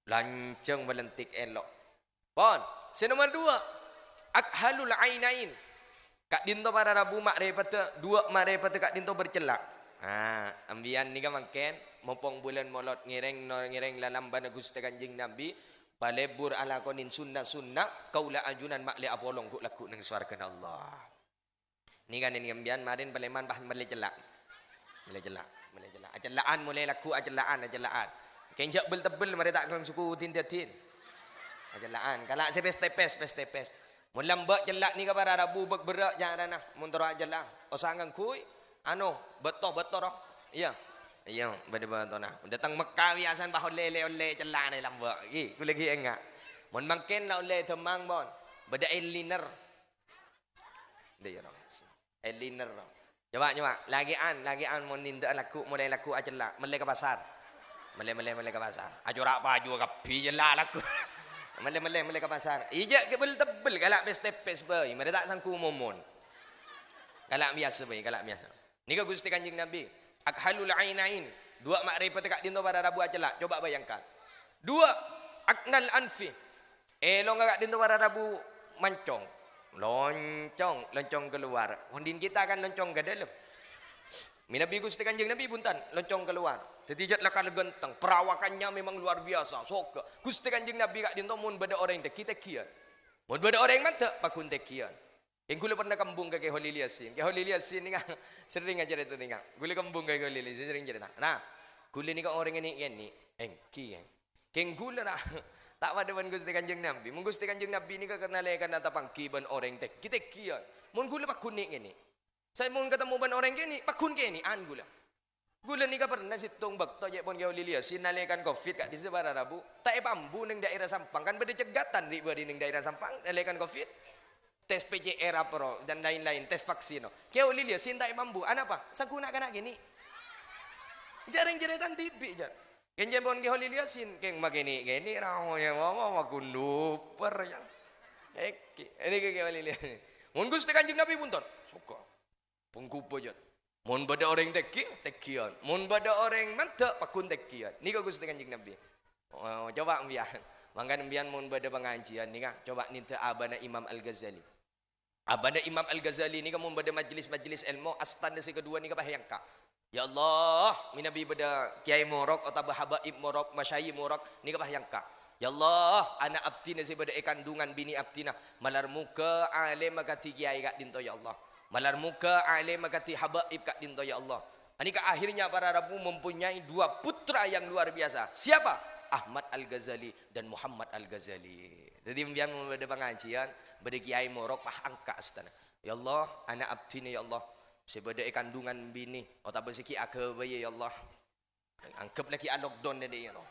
Lanceng melentik elok. Pon, nomor 2. Akhalul ainain. Kat dinto para Rabu mak repete, dua mak repete kat dinto bercelak. Ambian ni kan makan mumpung bulan molot ngireng lalam bana Gusti Kanjeng Nabi palebur ala konin sunnah kaula ajunan makle apolong ku laku nang swarga Allah. Ni kan ni ambian marin paleman bah mele celak. Acelaan mulai laku acelaan. Kenjak bel tebel mari tak kang suku tindatin. Acelaan kalak sepes. Mun lambak celak ni ka para Rabu berak jangan nah mun tera celak. Osangang kuy beto roh. Iya, bade-bade nah. Datang Mekah biasan bah oleh celak ni lambak. Ku lagi enggak. Mun mangken la oleh temang bon. Bada eliner. Dia orang. Eliner. Coba lagian mun ninda laku mulai laku acelak, mele ke pasar. Mele ke pasar. Ajurak baju kapi jelak laku. Mele ke pasar. Ijak ke tebel galak pes bae. Mereka tak sangku momon. Galak biasa. Ni ka Gusti Kanjeng Nabi. Akhalul ainain. 2 makrifat dekat dinto pada Rabu acelak. Coba bayangkan. 2 aknal anfi. Elong dekat dinto pada Rabu mancong. Loncong keluar. Hundin kita kan loncong ke dalam. Nabi Gusti Kanjeng Nabi puntan loncong keluar. Tetijat lakar genteng. Perawakannya memang luar biasa. Soka. Gusti Kanjeng Nabi kat dinto mun beda orang tekian. Mun beda orang mata pakun tekian. Yang gula pernah kembung ke Holili Yasin. Ke Holili Yasin ni kan sering aja itu ni kan. Gula kembung ke Holili Yasin sering cerita. Nah, gula ni kan orang ni engki. Keng gula nak tak pada ban Gusti Kanjeng Nabi. Mun Gusti Kanjeng Nabi ni kan kenalekan data pangki ban orang tekian. Mun gula pakun ni. Saya mun ketemu ban orang ni pakun ke ni an gula. Gula ni kan pernah situng bakto je pon ke Holili Yasin nalekan Covid kat di sebarang Rabu. Tak bambu neng daerah Sampang kan beda cegatan di neng daerah Sampang nalekan Covid. Tes PCR apa dan lain-lain, tes vaksin. Kau lihat sintai mambu, apa? Saguna kena gini. Jarang jeritan TV jar. Kenjen pon kau lihat sin, keng magini rawonya mama makunduper jar. Ini kau lihat. Mun Gusti Kanjeng Nabi punton, suka. Pengkupo jar. Mun bada orang tekian. Mun bada orang mantap pakun tekian. Ni kau Gusti Kanjeng Nabi. Coba ambian. Mangkan ambian mun bada pengajian ni kan. Coba ninta abana Imam Al-Ghazali. Abana Imam Al-Ghazali ni kamu pada majlis-majlis ilmu astan si kedua ni kapah yang ka. Ya Allah, minabi pada kiai morok atau habaib morok, masyayikh morok ni kapah yang ka. Ya Allah, anak abdina si pada kandungan bini abdina malar muka alim makati kiai kat dinto ya Allah. Malar muka alim makati habaib kat dinto ya Allah. Anika akhirnya para Rabu mempunyai 2 putra yang luar biasa. Siapa? Ahmad Al-Ghazali dan Muhammad Al-Ghazali. Jadi biar pada pengajian, pada kiai morok pah angka astana. Ya Allah, anak abdina ya Allah. Sebeda kandungan bini, otak bersiki aku bayi ya Allah. Angkap lagi lockdown dia ya Allah.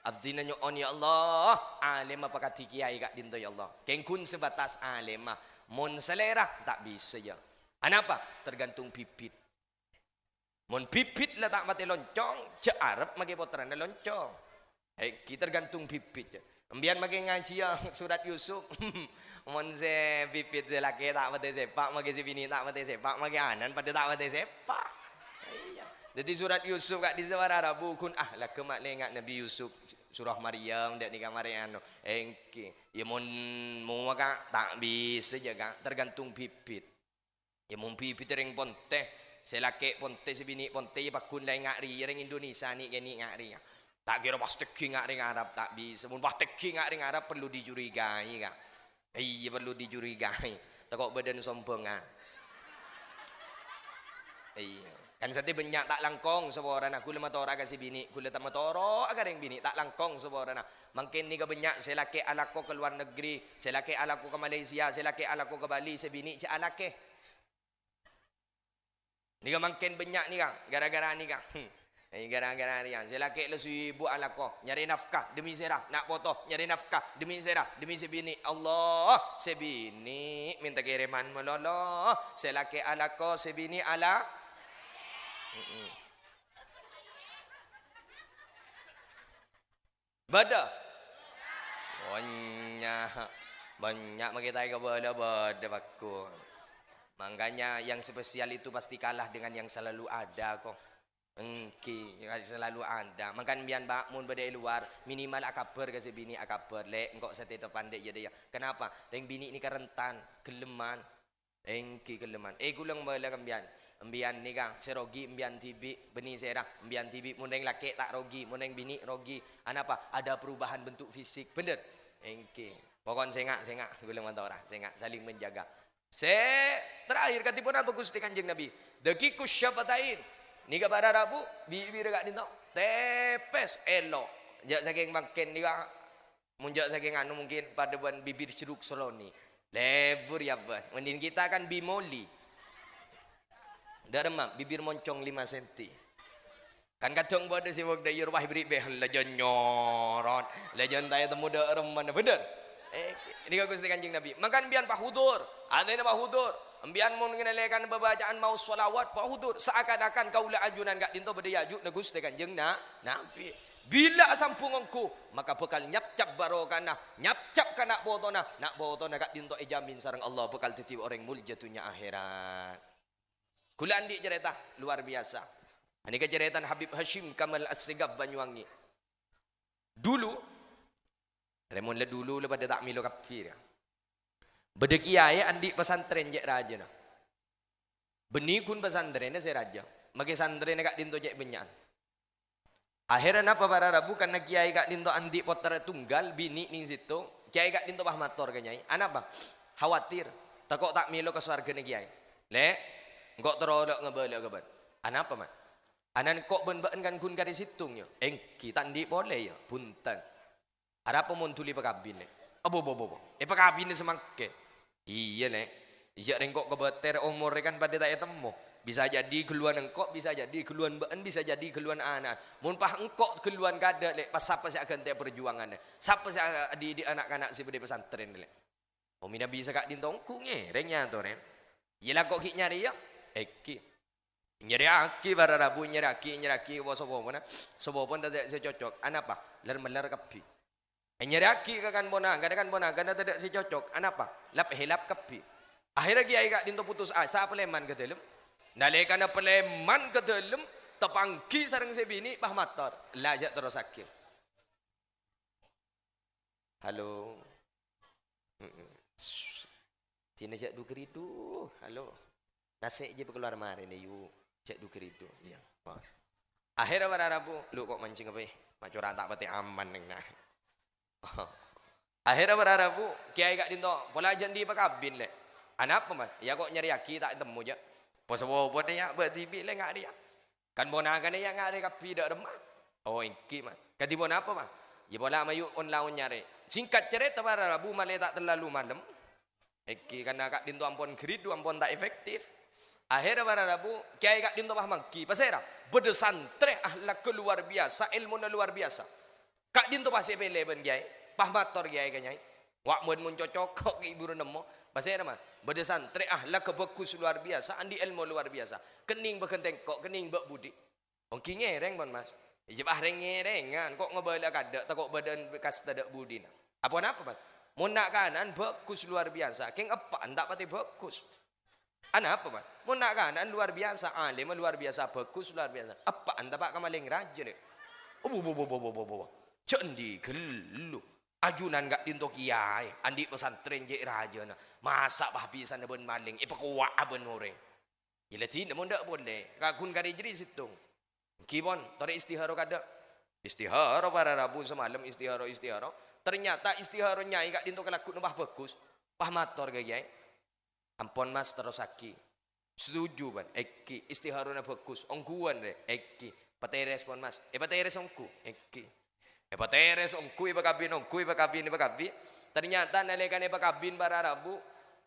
Abdina nyon ya Allah, alim apa kati kiai kat dinto ya Allah. Kengkun sebatas alim, mon selera tak bisa ya. Anapa? Tergantung pipit. Mon pipit lah tak mati loncong, ce Arab magi potrana loncong. Kita tergantung pipit je. Ambian makin ngaji ya surat Yusuf. Mon se pipit se laki tak mati sepak, magi si bini tak mati sepak, magi anan pada tak mati sepak. Iya. Jadi surat Yusuf kat di suara Arabu kun lah kemak lengat Nabi Yusuf surah Maryam dak ni kamarian engke. Ya mon mau kak tak bisa jaga tergantung pipit. Ya mon pipit ring ponte, selake ponte si bini ponte ya pakun lai ngari ring Indonesia ni geni ngari. Tak kira pas teki ngari Arab tak bisa. Mun pas teki ngari Arab perlu dicurigai kak. Iya perlu dicurigai. Takut badan sombongan. Iya. Kan sate banyak tak langkong seorang aku lemah tora kasih bini, aku letak motoro agar yang bini tak langkong seorang. Mungkin ni ke banyak selaki alako ke luar negeri, selaki alako ke Malaysia, selaki alako ke Bali, sebini cak alake. Ni ke mungkin banyak ni kak, gara-gara ni kak. Gara-gara ni kan, selaki lesu ibu alako nyari nafkah demi serah, nak foto nyari nafkah demi serah, demi sebini. Allah sebini minta kiriman melolo, selaki alako sebini ala. Bada banyak kita ke bada bakul. Makanya yang spesial itu pasti kalah dengan yang selalu ada kok. Engki selalu ada. Makan bian bakmun badai luar minimal akabar kasi bini akabar lek engkau sate pandai jadi ya. Kenapa? Deng bini ni kerentan, geleman. Engki geleman. Kulang bala kambian. Ambian ni kang serogi ambian tibi beni serah ambian tibi muneng laki tak rogi muneng bini rogi. Apa? Ada perubahan bentuk fisik. Bener? Engki. Pokon sengak gula mantau orang sengak saling menjaga. Terakhir katipun apa Gusti Kanjeng Nabi? Dakikus syafatain. Ni kabar Rabu bibir dekat dito. Tepes elok. Jak saking makin ni kang munjak saking anu mungkin pada buan bibir ceruk soloni. Lebur ya bah. Mending kita kan bimoli. Dah remam bibir moncong 5 cm. Kan kacang bodoh si wong dayur wah beri beh lejon nyorot. Lejon taya temu dak reman bener. Ini kau Gusti Kanjeng Nabi. Makan bian pahudur. Ada ni pahudur. Ambian mun ngenelekan bacaan mau solawat pahudur. Seakan-akan kaulah ajunan gak dinto bade ajuk na Gusti Kanjeng Nabi. Bila sampungku maka bekal nyap-cap barokana, nyap-cap kana botona, nak botona gak dinto ejamin sareng Allah bekal titi orang muljatunya akhirat. Kula andi cerita luar biasa. Ini kejeritan Habib Hashim Kamal As-Sigaf Banyuwangi. Dulu Remon le dulu le pada tak milo kafir. Bede kiai andi pesantren je raja na. Beni kun pesantren saya raja. Mage santren kak dinto je benyan. Akhirnya apa para Rabu karena kiai kak dinto andi poter tunggal bini ning situ. Kiai kak dinto bah motor ke nyai. Anapa? Khawatir takut tak milo ke surga ne kiai. Le, engkau terodok ngebalik ke ban. Anapa man? Anan kok ben-ben kan kun kari situng yo. Engki tandi boleh ya, punten. Ada apa mun tuli pakabin le? Abo. Pakabin semangke. Iya le. Iya rengkok kebeter umur kan pada tak temu. Bisa jadi keluhan engkok, bisa jadi keluhan ben, bisa jadi keluhan anak. Mun pah engkok keluhan kada le, pas siapa saya akan teh perjuangan le. Siapa saya di anak-anak si bede pesantren le. Oh mina bisa kak dintongku ngerengnya to ren. Yelah kok ki nyari ya? Eki. Nyari aki bara Rabu nyari aki sobo pun tak secocok. Anapa? Ler kapi. Nyari aki kan bona tidak secocok. Anapa? Lap helap kapi. Akhirnya kiai kak dinto putus asa peleman ke dalam. Nalekana peleman ke dalam tepangki sareng sebini pah mator. Lajak terus sakit. Halo. Tina jak du keridu. Halo. Nasik je keluar mari ni yu. Jak du keridu. Iya. Akhirnya pada Rabu lu kok mancing apa? Macuran tak pati aman neng nah. Akhirnya pada Rabu kiai kak dinto pola jandi pakabin le. Anapa man? Ya kok nyari aki tak temu je. Poso pun dia bertibi le ngak dia. Kan bonakan dia ngak dia kapi dak remah. Oh ingki man. Kati bon apa mah? Ya bola mayu on lawan nyari. Singkat cerita pada Rabu male tak terlalu malam. Eki karena kak dinto ampun geridu ampun tak efektif. Akhirnya pada Rabu kiai kak dinto pah mangki. Pasera bedesantre ahlak luar biasa, ilmu luar biasa. Kak dinto pasti pele ben kiai. Pah motor kiai kanyai. Wak mun cocok kok ibu nemo. Pasera mah bedesantre ahlak kebekus luar biasa, andi ilmu luar biasa. Kening bekenteng kok kening bek budi. Ongki ngereng bon mas. Ijib reng ngerengan kok ngebala kada takok badan bekas tadak budi na. Apa Mas? Mun nak kanan bagus luar biasa. Keng apa antak pati bagus. Ana apa Mas? Mun nak kanan luar biasa, alim luar biasa, bagus luar biasa. Apa anda pak kamaling raja nih? Cendi gelu. Ajunan gak dinto kiai, andi pesantren je raja na. Masa bah bisa ben maling, ipakuwa ben orang. Ila tin mo ndak boleh. Kakun kari jadi situng. Kibon, tore istihara kada. Istihara para Rabu semalam istihara. Ternyata istihara nyai gak dinto kelakut bah bagus. Bah mator gayai. Ampon Mas terosaki. Setuju ban. Eki istihara na bagus. Ongkuan re. Eki. Patay respon Mas. Patay resongku. Eki. Pateres ongkui bakabin. Ternyata nalekan bakabin para Rabu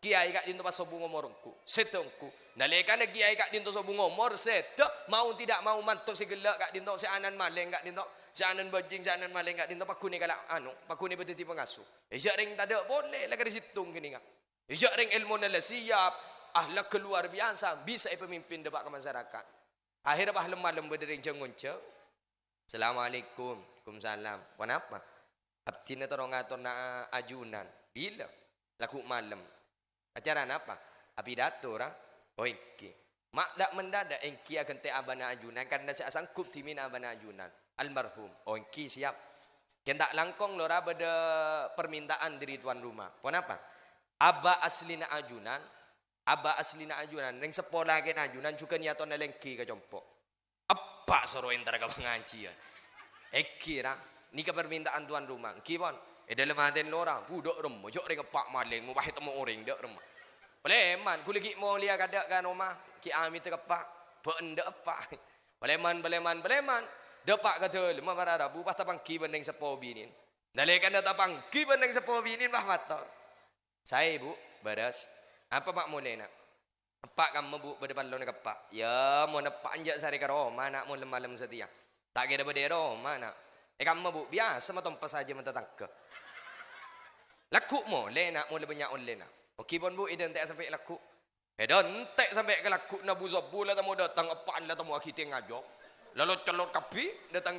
kiai kak dinto pasobung ngomorongku. Setongku. Nalekan kiai kak dinto sobung ngomor seto mau tidak mau mantuk si gelak kak dinto si anan maleng kak dinto si anan bajing si anan maleng kak dinto pakune kala pakune betiti pengasuh. Ijak ring tada boleh lagi disitung gini kak. Ijak ring ilmu nala siap ahlak keluar biasa bisa pemimpin debat ke masyarakat. Akhirnya bah lemah berdering jengonceng. Assalamualaikum. Waalaikumsalam. Kenapa? Abdi na torong ngator na ajunan. Bila? Laku malam. Acara apa? Apidato ra? Oike. Mak dak mendadak engki akan te abana ajunan karena saya sangkup timin abana ajunan. Almarhum. Oike siap. Kendak langkong lora beda permintaan dari tuan rumah. Kenapa? Aba aslina ajunan. Ring sepolah ken ajunan juga niaton na lengki ke jompok. Apa soro entar ka pengajian. Ekira ni ke permintaan tuan rumah. Kibon, dalam hati lora budok rumah, jok ring pak maling, mau bahit temu orang dek rumah. Peleman, kuligi mau lihat kada kan rumah, ki ami terkepak, benda apa? Peleman, depak kata lemah para Rabu, pas tapang kibon yang sepo binin. Nalekan tapang kibon yang sepo binin bah mator. Saya ibu, beres. Apa pak mulai nak? Pak kamu bu berdepan lo nak pak. Ya, mau nak panjat sari ke Roma, nak mau malam setia. Tak kira berdero mana? Kamu bu biasa matompa saja mentatangka. Laku mo lena mo banyak on lena. Okey pun bu identik sampai laku. Identik sampai ke laku na bu zobula tamu datang apaan lah tamu akite ngajok. Lalu celot kapi datang.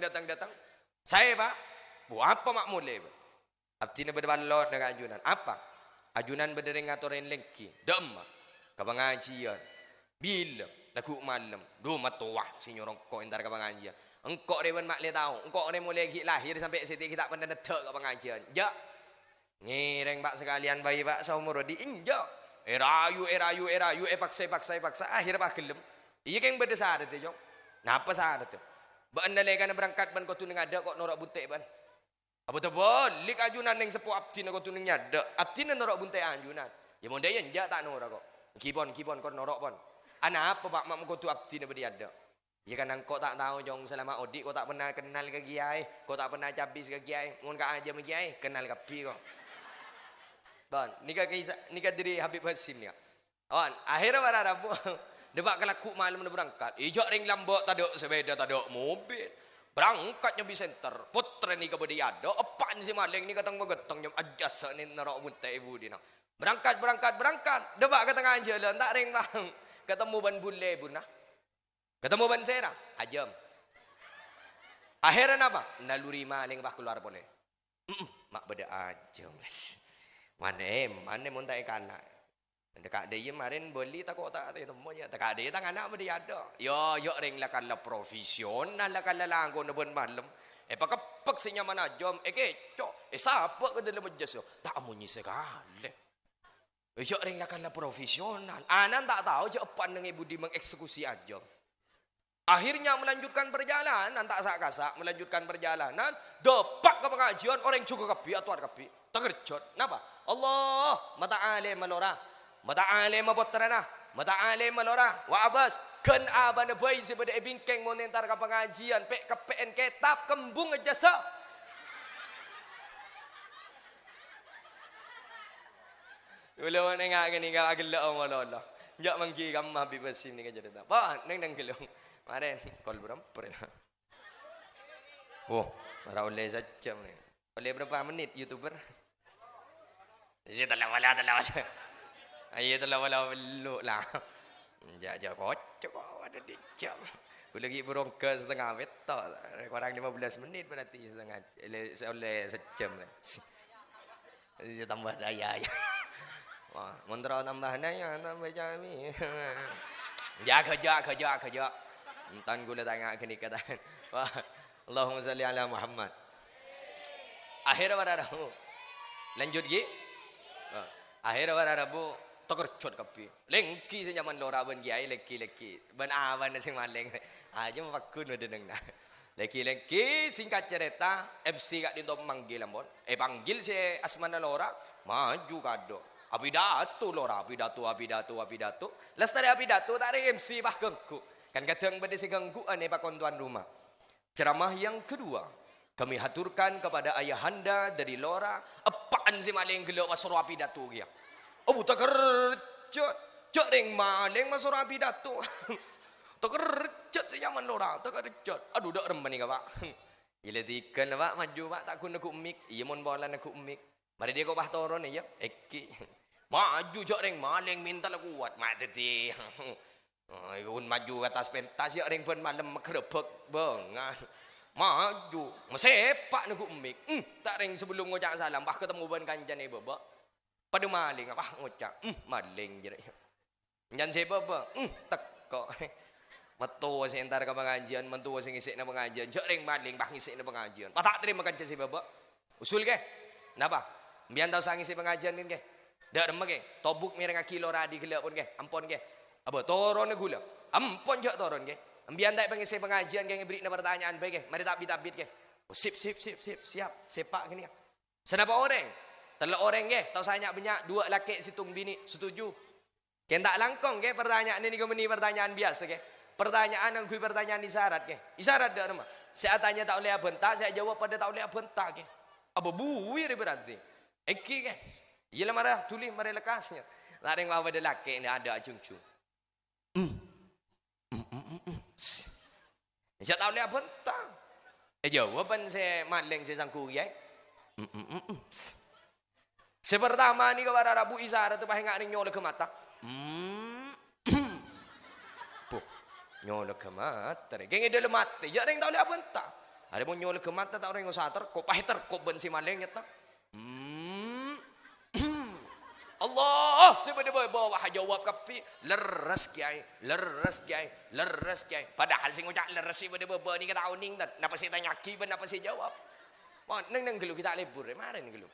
Saya pak bu apa mak mule? Abdi na berdepan lot dengan ajunan. Apa? Ajunan berdering ngatorin lengki. Dem kepengajian. Bila laku malam. Duh matuah sinyorong ko entar kepengajian. Engkau rewan mak le tahu, engkau re mulai lahir sampai sini kita pernah netek ke pengajian. Ja, ngireng pak sekalian bayi pak saumur di injak. Erayu, paksa. Akhir pak gelem. Iya keng berdesar itu jong. Napa sar itu? Banda lekan berangkat ban kau tuning ada kok norak bunte ban. Apa tu balik ajunan yang sepuh abdi nak kau tuning ada. Abdi nak norak bunte ajunan. Ya mau dia injak tak norak kok. Kibon kau norak pon. Anak apa pak mak kau tu abdi nak berdiada. Ya kan kau tak tahu jong selama odik kau tak pernah kenal ke kiai, kau tak pernah cabis ke kiai, mun ka aja me kiai kenal ke pi kau. Bon, nikah diri Habib Hasim ni. On, akhirnya para Rabu debak kelaku malam berangkat. Ijak ring lambok tak ada sepeda, tak ada mobil. Berangkatnya di center. Putra ni ke bodi ada, apaan si maling ni katang begetong jam ajas ni narok muntah ibu dia. Berangkat. Debak ke tengah jalan tak ring bang. Ketemu ban bule bun nah. Ketemu ban sera, ajam. Akhirnya apa? Naluri maling bah keluar boleh. Mak beda ajam. Mana muntah ikan nak. Dekat dia kemarin beli tak temu ya. Dekat dia tak anak beri ada. Yo ring lah kalau profesional lah kalau langgo nebun malam. Pakepek senyaman ajam. Keco. Siapa ke dalam majas yo? Tak munyi sekali. Yo ring lah kalau profesional. Anan tak tahu je apa nang ibu di mengeksekusi ajam. Akhirnya melanjutkan perjalanan, tak sak-kasak melanjutkan perjalanan, depak ke pengajian orang juga kapi atau kapi, terkejut. Kenapa? Allah, mata alim melora, mata alim mabotrana, mata alim melora. Wa abas, kan abana bayi sebeda bingkeng monentar ke pengajian, pek ke PN kitab kembung jasa. Ulah nengak gini kau agak Allah. Jak mangki kamu Habib sini kerja dah. Pak, neng gelong. Maren, kol berapa? Oh, marah oleh saja ni. Oleh berapa menit YouTuber? Saya telah wala. Ayah telah wala beluk lah. Jajak kocok ada di jam. Aku lagi berongkar setengah betul. Kurang 15 menit berarti setengah oleh sejam. Tambah daya ya. Wah, mentera tambah daya tambah jami. Kerja. Entan gula tengah kini kata. Wah, Allahumma salli ala Muhammad. Akhirnya pada Rabu. Lanjut gi. Akhirnya pada Rabu terkercut kapi. Lengki senyaman lora ben kiai leki. Ben awan sing maleng. Aja mapakun udah nang. Leki singkat cerita MC kak dinto manggil ambon. Panggil si Asmana lora maju kado. Apidato lora, apidato. Lestari apidato tak ada MC bah gengku. Kan kadang pada si gangguan pak tuan rumah. Ceramah yang kedua, kami haturkan kepada ayahanda dari lora. Apaan si maling gelok masuk apidato dia? Oh buta kerjot, ring maling masuk apidato. Tak kerjot si zaman lora, tak kerjot. Aduh dak remban ni kak pak. Ila tikan pak maju pak tak guna kumik. Iya mon bola nak kumik. Mari dia kau bah toron ya, eki. Maju jok ring maling minta lah kuat mati ti. Ikun maju atas pentas ya ring pun malam kerebek bangan. Maju sepak nak kumik. Tak ring sebelum ngucap salam bah ketemu ban kanjan ni baba. Pada maling apa ngucap maling je. Jangan sebab teko. Metua si entar ke pengajian, mentua si ngisik na pengajian. Jok ring maling bah ngisik na pengajian. Tak terima kanjan si baba. Usul ke? Kenapa? Biar tahu sang ngisi pengajian kan ke? Dak remeh ke? Tobuk mireng kilo radi gelak pun ke? Ampun ke? Apa toron gula? Ampun jak toron ke? Biar tak pengisi pengajian ke beri pertanyaan baik ke? Mari tabit ke? Oh, sip siap. Sepak gini. Senapa orang? Telok orang ke? Tahu saya banyak dua laki situng bini setuju. Ken tak langkong ke pertanyaan ini kau meni pertanyaan biasa ke? Pertanyaan yang kui pertanyaan isyarat ke? Isyarat dak remeh. Saya tanya tak boleh bentak, saya jawab pada tak boleh bentak ke? Apa buir berarti? Eki ke? Ialah marah tulis marah lekasnya. Lareng bawa pada laki ni ada cung-cung. Saya tahu lihat bentang. Jawaban saya maling saya sangku ya. Sepertama ni kepada Rabu Isara tu bahaya ngak nyolok ke mata. Nyolok ke mata. Kengin dia lemati. Jangan ring tahu lihat bentang. Ada pun nyolok ke mata tak orang usaha terkop. Pahit terkop bensi malingnya tak. Allah sebenarnya bawa jawab kapi leres kiai. Padahal sing ucap leres sebenarnya bawa ni kata uning dan napa saya tanya ki ben napa saya jawab. Neng gelu kita lebur mari gelu.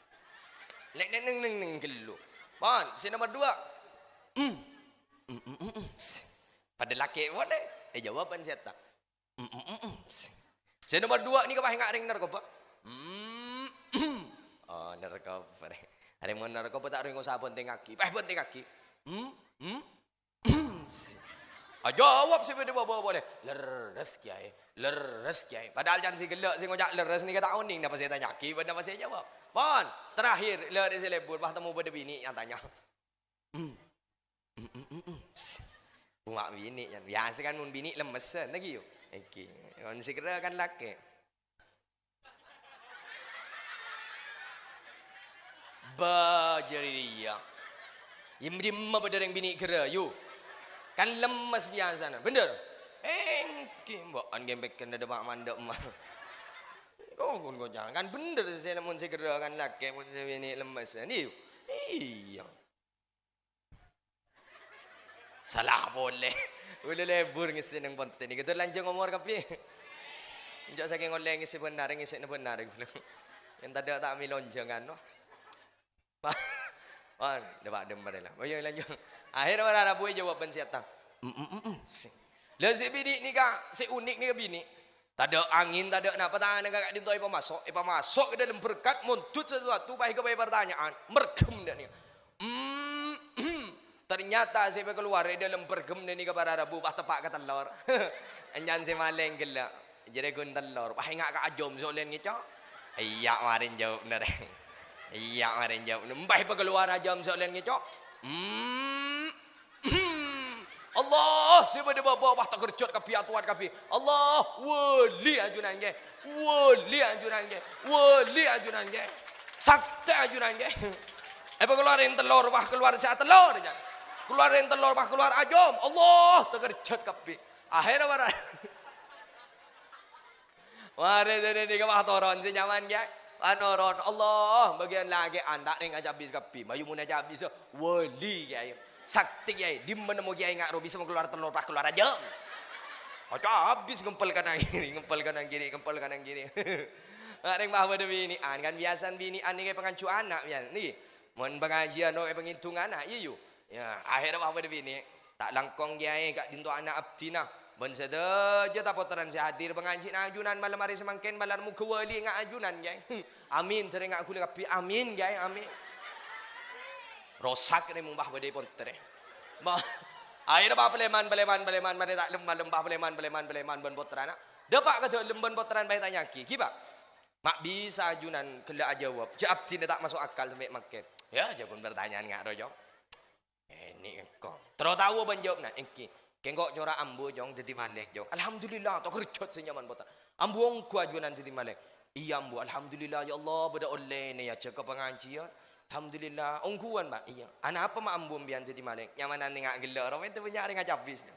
Neng gelu. Bon, si nomor 2. Pada laki boleh. Jawaban saya tak. Si nomor 2 ni kapah ngak ring narkoba. Oh, narkoba. Ada yang narkoba tak ring usaha penting kaki. Penting kaki. Jawab sih bawa boleh. Leres kiai. Padahal jangan si gelak si ngojak leres ni kata uning. Napa saya tanya ki? Napa saya jawab? Pon, terakhir leres lebur. Bah temu pada bini yang tanya. Bunga bini yang biasa kan mun bini lemesan lagi yuk. Okey. Kon segera kan laki. Bajaria. Yang dimma pada yang bini kera yuk. Kan lemas biasa na. Bener? Mbak an gembek kan ada mak mandap mah. Kau jangan kan bener saya mun segera kan laki mun bini lemas ni yuk. Iya. Salah boleh. Boleh lebur ngisi nang ponte ni. Kita lanjut ngomor kapi. Injak saking oleh ngisi benar ngisi na benar. Yang tadi tak mi lonjangan no. Dapat dembar lah. Oh ya lanjut. Akhirnya pada Rabu jawaban siapa? Lalu si bini ni kak, si unik ni ke bini. Tak ada angin, tak ada apa tangan kak di toy masuk ke dalam berkat muntut sesuatu baik ke pertanyaan. Mergem dah ni. Ternyata saya keluar dalam bergem ni kepada Rabu bah tepak ke telur. Anjan si maling gelak. Jadi gun telur. Bah ngak kak ajom solen ngicok. Iya marin jawab benar. Iya marin jawab. Mbah keluar ajom solen ngicok. Allah sebenarnya bawa bah tak kerjot kapi atuan kapi. Allah wali ajunan ge. Wali ajunan ge. Sakti ajunan ge. Keluarin telur bah keluar siat telur aja. Keluarin telur bah keluar ajom. Allah tak kerjot kapi. Akhirnya mana? Mari jadi di kawah toron si nyaman ge. Anoron Allah bagian lagi anda ning aja habis kapi. Bayu mun aja habis wali kiai. Sakti kiai. Di mana mau kiai ngak bisa keluar telur pas keluar aja. Aja habis ngempel kanan kiri, ngempel kanan kiri, ngempel kanan kiri. Ring bahwa demi ini an kan biasan bini an ni pengancu anak ya. Ni mun pengajian no penghitung anak iya. Ya akhirnya bahwa demi ini tak langkong kiai kak dinto anak abdina. Ben sedaja tak potaran si hadir pengaji ajunan malam hari semangkin malam muka wali ngak ajunan gay. Amin tering ngak kulit kapi amin gay amin. Rosak ni mumbah badai pun tere. Bah air apa peleman mana tak lembah peleman ben potaran. Dapat kata lemban potaran bayi tanya ki ba. Mak bisa ajunan kelak jawab. Jawab tidak tak masuk akal sampai makin. Ya jawab pertanyaan ngak rojo. Ini kau. Terus tahu ben jawab nak engki. Kengkok cora ambu jong jadi malek jong. Alhamdulillah tak kerjot senyaman bota. Ambu ongku ajunan jadi malek. Iya ambu alhamdulillah ya Allah pada oleh ni ya cakap pengajian. Alhamdulillah ongkuan mak iya. Anak apa mak ambu bian jadi malek. Nyaman nanti ngak gila orang itu punya ring habis.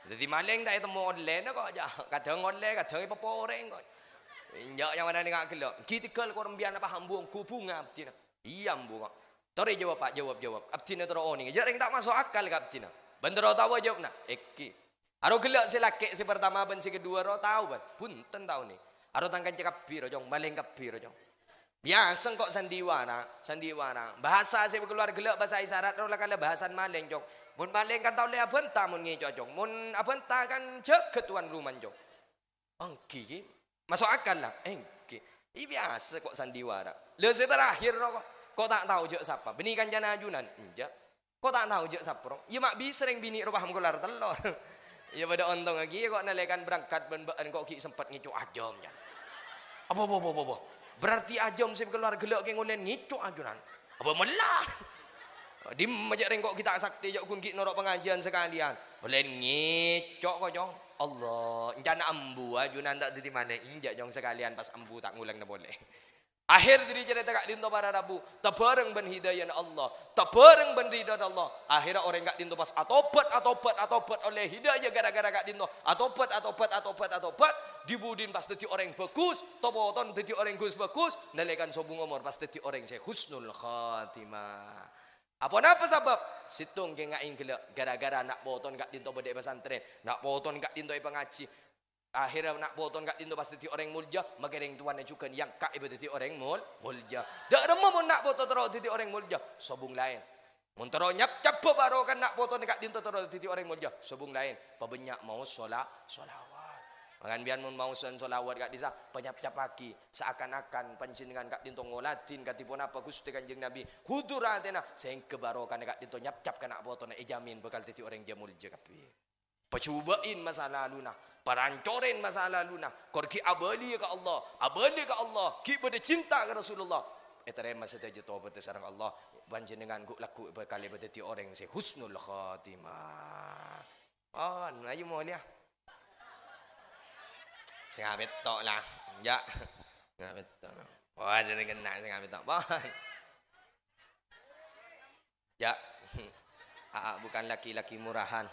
Jadi malek tak temu oleh nak kok aja. Kadang oleh kadang apa poreng kok. Injak nyaman nanti ngak gila. Kita kalau orang bian apa ambu ongku bunga abdina. Iya ambu kok. Tori jawab pak jawab. Abdina terus oni. Jadi ring tak masuk akal ke abdina. Bener tahu jawab nak eki. Aro gelak si laki si pertama ben si kedua ro tahu ban. Punten tahu ni. Aro tangkan cakap biro jong, maling kapiro jong. Biasa kok sandiwana. Bahasa si keluar gelak bahasa isyarat ro lakala bahasan maling jong. Mun maling kan tahu le abenta mun ngejo jong. Mun abenta kan cek ketuan rumah jong. Engki masuk akal lah. Engki. Ini biasa kok sandiwana. Le terakhir ro kok tak tahu jek siapa. Beni kan jana ajunan. Enjak. Kok tak tahu je saprong? Ya mak bisa sering bini rupah keluar telur. Ya pada ontong lagi kok nalekan berangkat ben kok ki sempat ngicu ajom ya. Apa. Berarti ajom sih keluar gelak ke ngolen ngicu ajunan. Apa melah? Di majak ring kok kita sakti jok kun ki norok pengajian sekalian. Boleh ngicok kok jong. Allah, njana ambu ajunan tak di mana injak jong sekalian pas ambu tak ngulang na boleh. Akhir diri cerita kak dinto para rabu, tabareng ben hidayah Allah, tabareng ben ridha Allah. Akhirnya orang kak dinto pas atopat oleh hidayah gara-gara kak dinto atopat dibudin pas dadi orang bagus, topoton dadi orang bagus, nalekan sobung umur pas dadi orang saya husnul khatimah. Apa sebab? Situng ke ngain gelak gara-gara nak boton kak dinto bedek pesantren, nak boton kak dinto pengaji. Akhirnya nak boton kat dinto pas dadi orang mulja, magereng tuan juga yang kak ibu dadi orang mulja. Dak remo mun nak boton terus dadi orang mulja, sobung lain. Mun terus nyap cap baru kan nak boton kat dinto terus dadi orang mulja, sobung lain. Pabanyak mau solawat. Makan bian mun mau solawat kat disa, penyap-cap kaki seakan-akan panjenengan kat dinto ngolatin katipun apa Gusti Kanjeng Nabi. Huduratena sing kebarokan kat dinto nyap cap kan nak boton jamin bakal dadi orang jamulja kapi. Percubain masa lalu nah, parancorin masa lalu nah, korki abali ke Allah, ki pada cinta ke Rasulullah. Terima saja taubat sareng Allah, panjenengan guk laku berkali berarti orang yang husnul khatimah. Oh, ayo mau lihat. Sing abet tok lah, ya, ngabet tok. Wah, jadi kena sing abet tok, ya, bukan laki-laki murahan.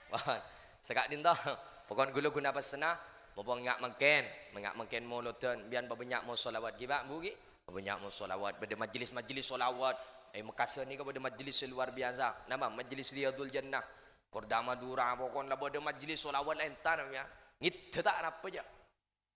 Wah, sekak dinto. Pokon gulu guna pasna, bobong ngak mengken moloten, bian babanyak mau solawat giba bugi. Babanyak mau solawat, pada majlis-majlis solawat. Makassar ni ko pada majlis luar biasa. Nama majlis Riyadul Jannah. Korda Madura pokon lah pada majlis solawat entar ya. Ngit tak apa je.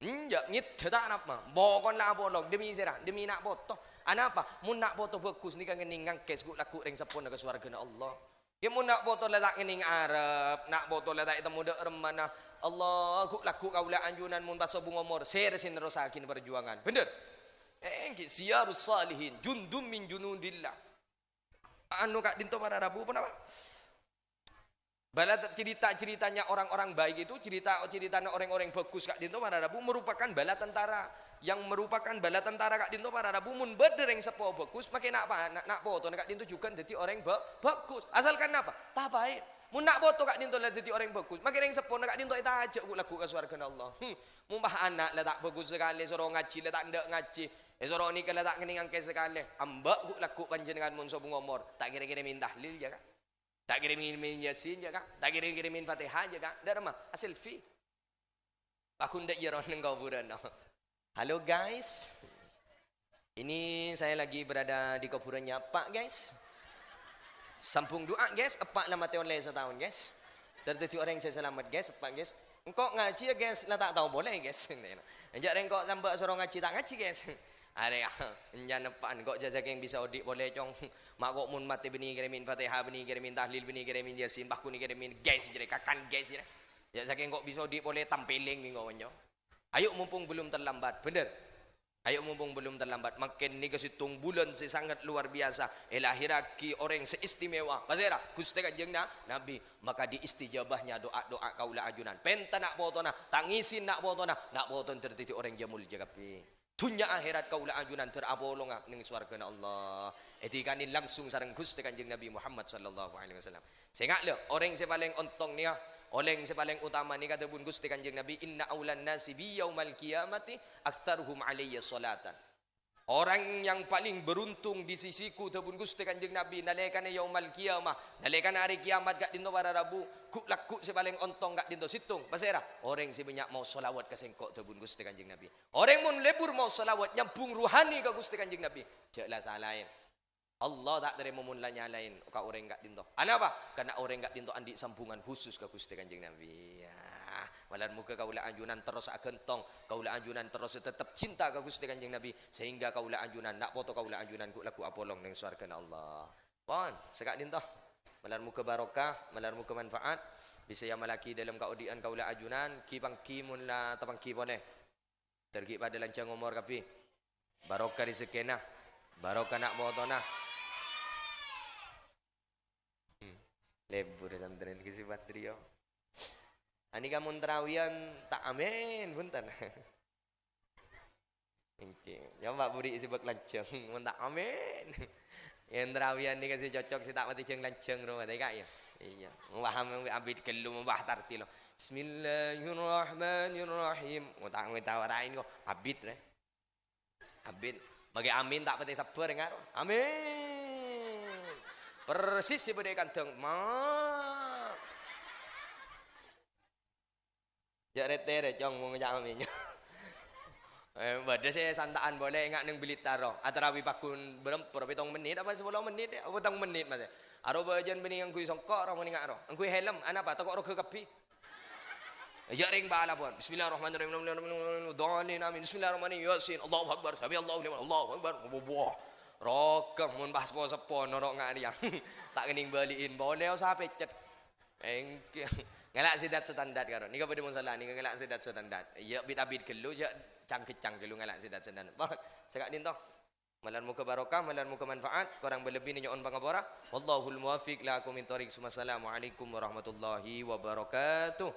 Ngit tak apa. Pokon lah bolok demi serah, demi nak foto. Apa? Mun nak foto bagus ni kan ninggang kes guk laku ring sapun ke surga Allah. Ya mun nak foto letak ngening Arab, nak foto letak temu dek remana. Allah aku laku kaula anjunan mun baso bunga mor, ser sin rosakin perjuangan. Bener? Siyarus salihin, jundum min junudillah. Anu kak dinto para rabu apa nama? Bala cerita-ceritanya orang-orang baik itu cerita-ceritanya orang-orang bagus kak dinto para rabu merupakan bala tentara. Yang merupakan bala tentara kak dinto para rabu mun bedereng sepo bagus makin nak foto kak dinto juga jadi orang bagus asalkan apa tak baik mun nak foto kak dinto jadi orang bagus makin reng sepo kak dinto ita aja ku laku ke surga Allah mumpah anak letak bagus sekali soro ngaji letak ndak ngaji soro ni letak ngeningang ke sekali ambak ku laku panjenengan mun sobung umur tak kira-kira minta tahlil ya kak tak kira-kira yasin ya kak tak kira-kira Fatihah ya kak dak mah asal fi aku ndak yeron nang kuburan Halo guys. Ini saya lagi berada di kuburannya Pak guys. Sampung doa guys, epak lah mati oleh setahun guys. Tertentu orang yang saya selamat guys, epak guys. Engkau ngaji ya guys, lah tak tahu boleh guys. Enjak engkau tambah suruh ngaji tak ngaji guys. Ada ya, enjan epan kok jasa yang bisa odik boleh cong. Mak kok mun mati beni kirimin Fatihah beni kirimin tahlil beni kirimin Yasin bahku ni kirimin guys jadi kakan guys ya. Ya saking kok bisa odik boleh tampiling minggu menyo. Ayo mumpung belum terlambat, bener. Ayo mumpung belum terlambat. Makin ni kesitung bulan sangat luar biasa. Elahiraki orang seistimewa. Pasera, Gusti Kanjeng Nabi. Maka diistijabahnya doa-doa kaulah ajunan. Penta nak potona, tangisin nak potona, nak poton tertiti orang jamul jagapi. Dunia akhirat kaulah ajunan terapolonga ning swargana Allah. Etikanin langsung sareng Gusti Kanjeng Nabi Muhammad sallallahu alaihi wasallam. Sengak le orang yang paling ontong ni oleh yang paling utama ni kata pun Gusti Kanjeng Nabi inna aulan nasi bi yaumal qiyamati aktsaruhum alayya salatan. Orang yang paling beruntung di sisiku tabun Gusti Kanjeng Nabi nalaikan yaumal qiyamah, nalaikan hari kiamat gak dinto para rabu, kuk laku si paling ontong gak dinto situng. Pasera orang si banyak mau selawat ke sengkok tabun Gusti Kanjeng Nabi. Orang mun lebur mau selawat nyambung ruhani ke Gusti Kanjeng Nabi. Jelah salahin. Allah tak terima munlah nyalain ka orang enggak dinto. Ana apa? Karena orang enggak dinto andi sambungan khusus ke Gusti Kanjeng Nabi. Ya, malan muka kaula anjunan terus agentong, kaula anjunan terus tetap cinta ke Gusti Kanjeng Nabi sehingga kaula anjunan nak foto kaula anjunan ku laku apolong ning swargana Allah. Pon, sekak dinto. Malan muka barokah, malan muka manfaat bisa yang malaki dalam kaudian kaula anjunan kibang kimun la tapang kibone. Tergi pada lancang umur kapi. Barokah di sekena. Barokah nak motona. Lebur santren kisi patrio. Ani kamu terawian tak amin punten. Oke, ya Mbak Buri isi bak lanceng, mun tak amin. Yang terawian ni kasi cocok si tak mati ceng lanceng rumah dek ya. Iya, mbah abid kelu mbah tartilo. Bismillahirrahmanirrahim. Mau tak ngetawain kok abid re. Abid bagi amin tak pati sabar ngaro. Amin. Persis si bedai kantong mak. Jak rete cong mau ngejak aminnya. Bada saya santaan boleh enggak neng Blitar atarawi pakun berapa 7 menit apa 10 menit apa 7 menit mas. Aro bajan bening ang kuy songkok ro muni ngaro. Ang kuy helm ana apa tokok ro ke kapi. Ya ring bala pun. Bismillahirrahmanirrahim. Dhalin amin. Bismillahirrahmanirrahim. Yasin. Allahu akbar. Sabi Allahu liman. Allahu akbar. Wah. Rokam mun bahas sepo norok ngariang. Tak kening baliin boleh sampai cet. Engke. Ngelak sidat standar karo. Nika pada mun salah nika ngelak sidat standar. Ya bit-abit kelu ya cang-kecang kelu ngelak sidat standar. Bah, sekak dinto. Malan muka barokah, malan muka manfaat, korang berlebih ni nyon pangapora. Wallahul muwaffiq lakum min thoriq. Assalamualaikum warahmatullahi wabarakatuh.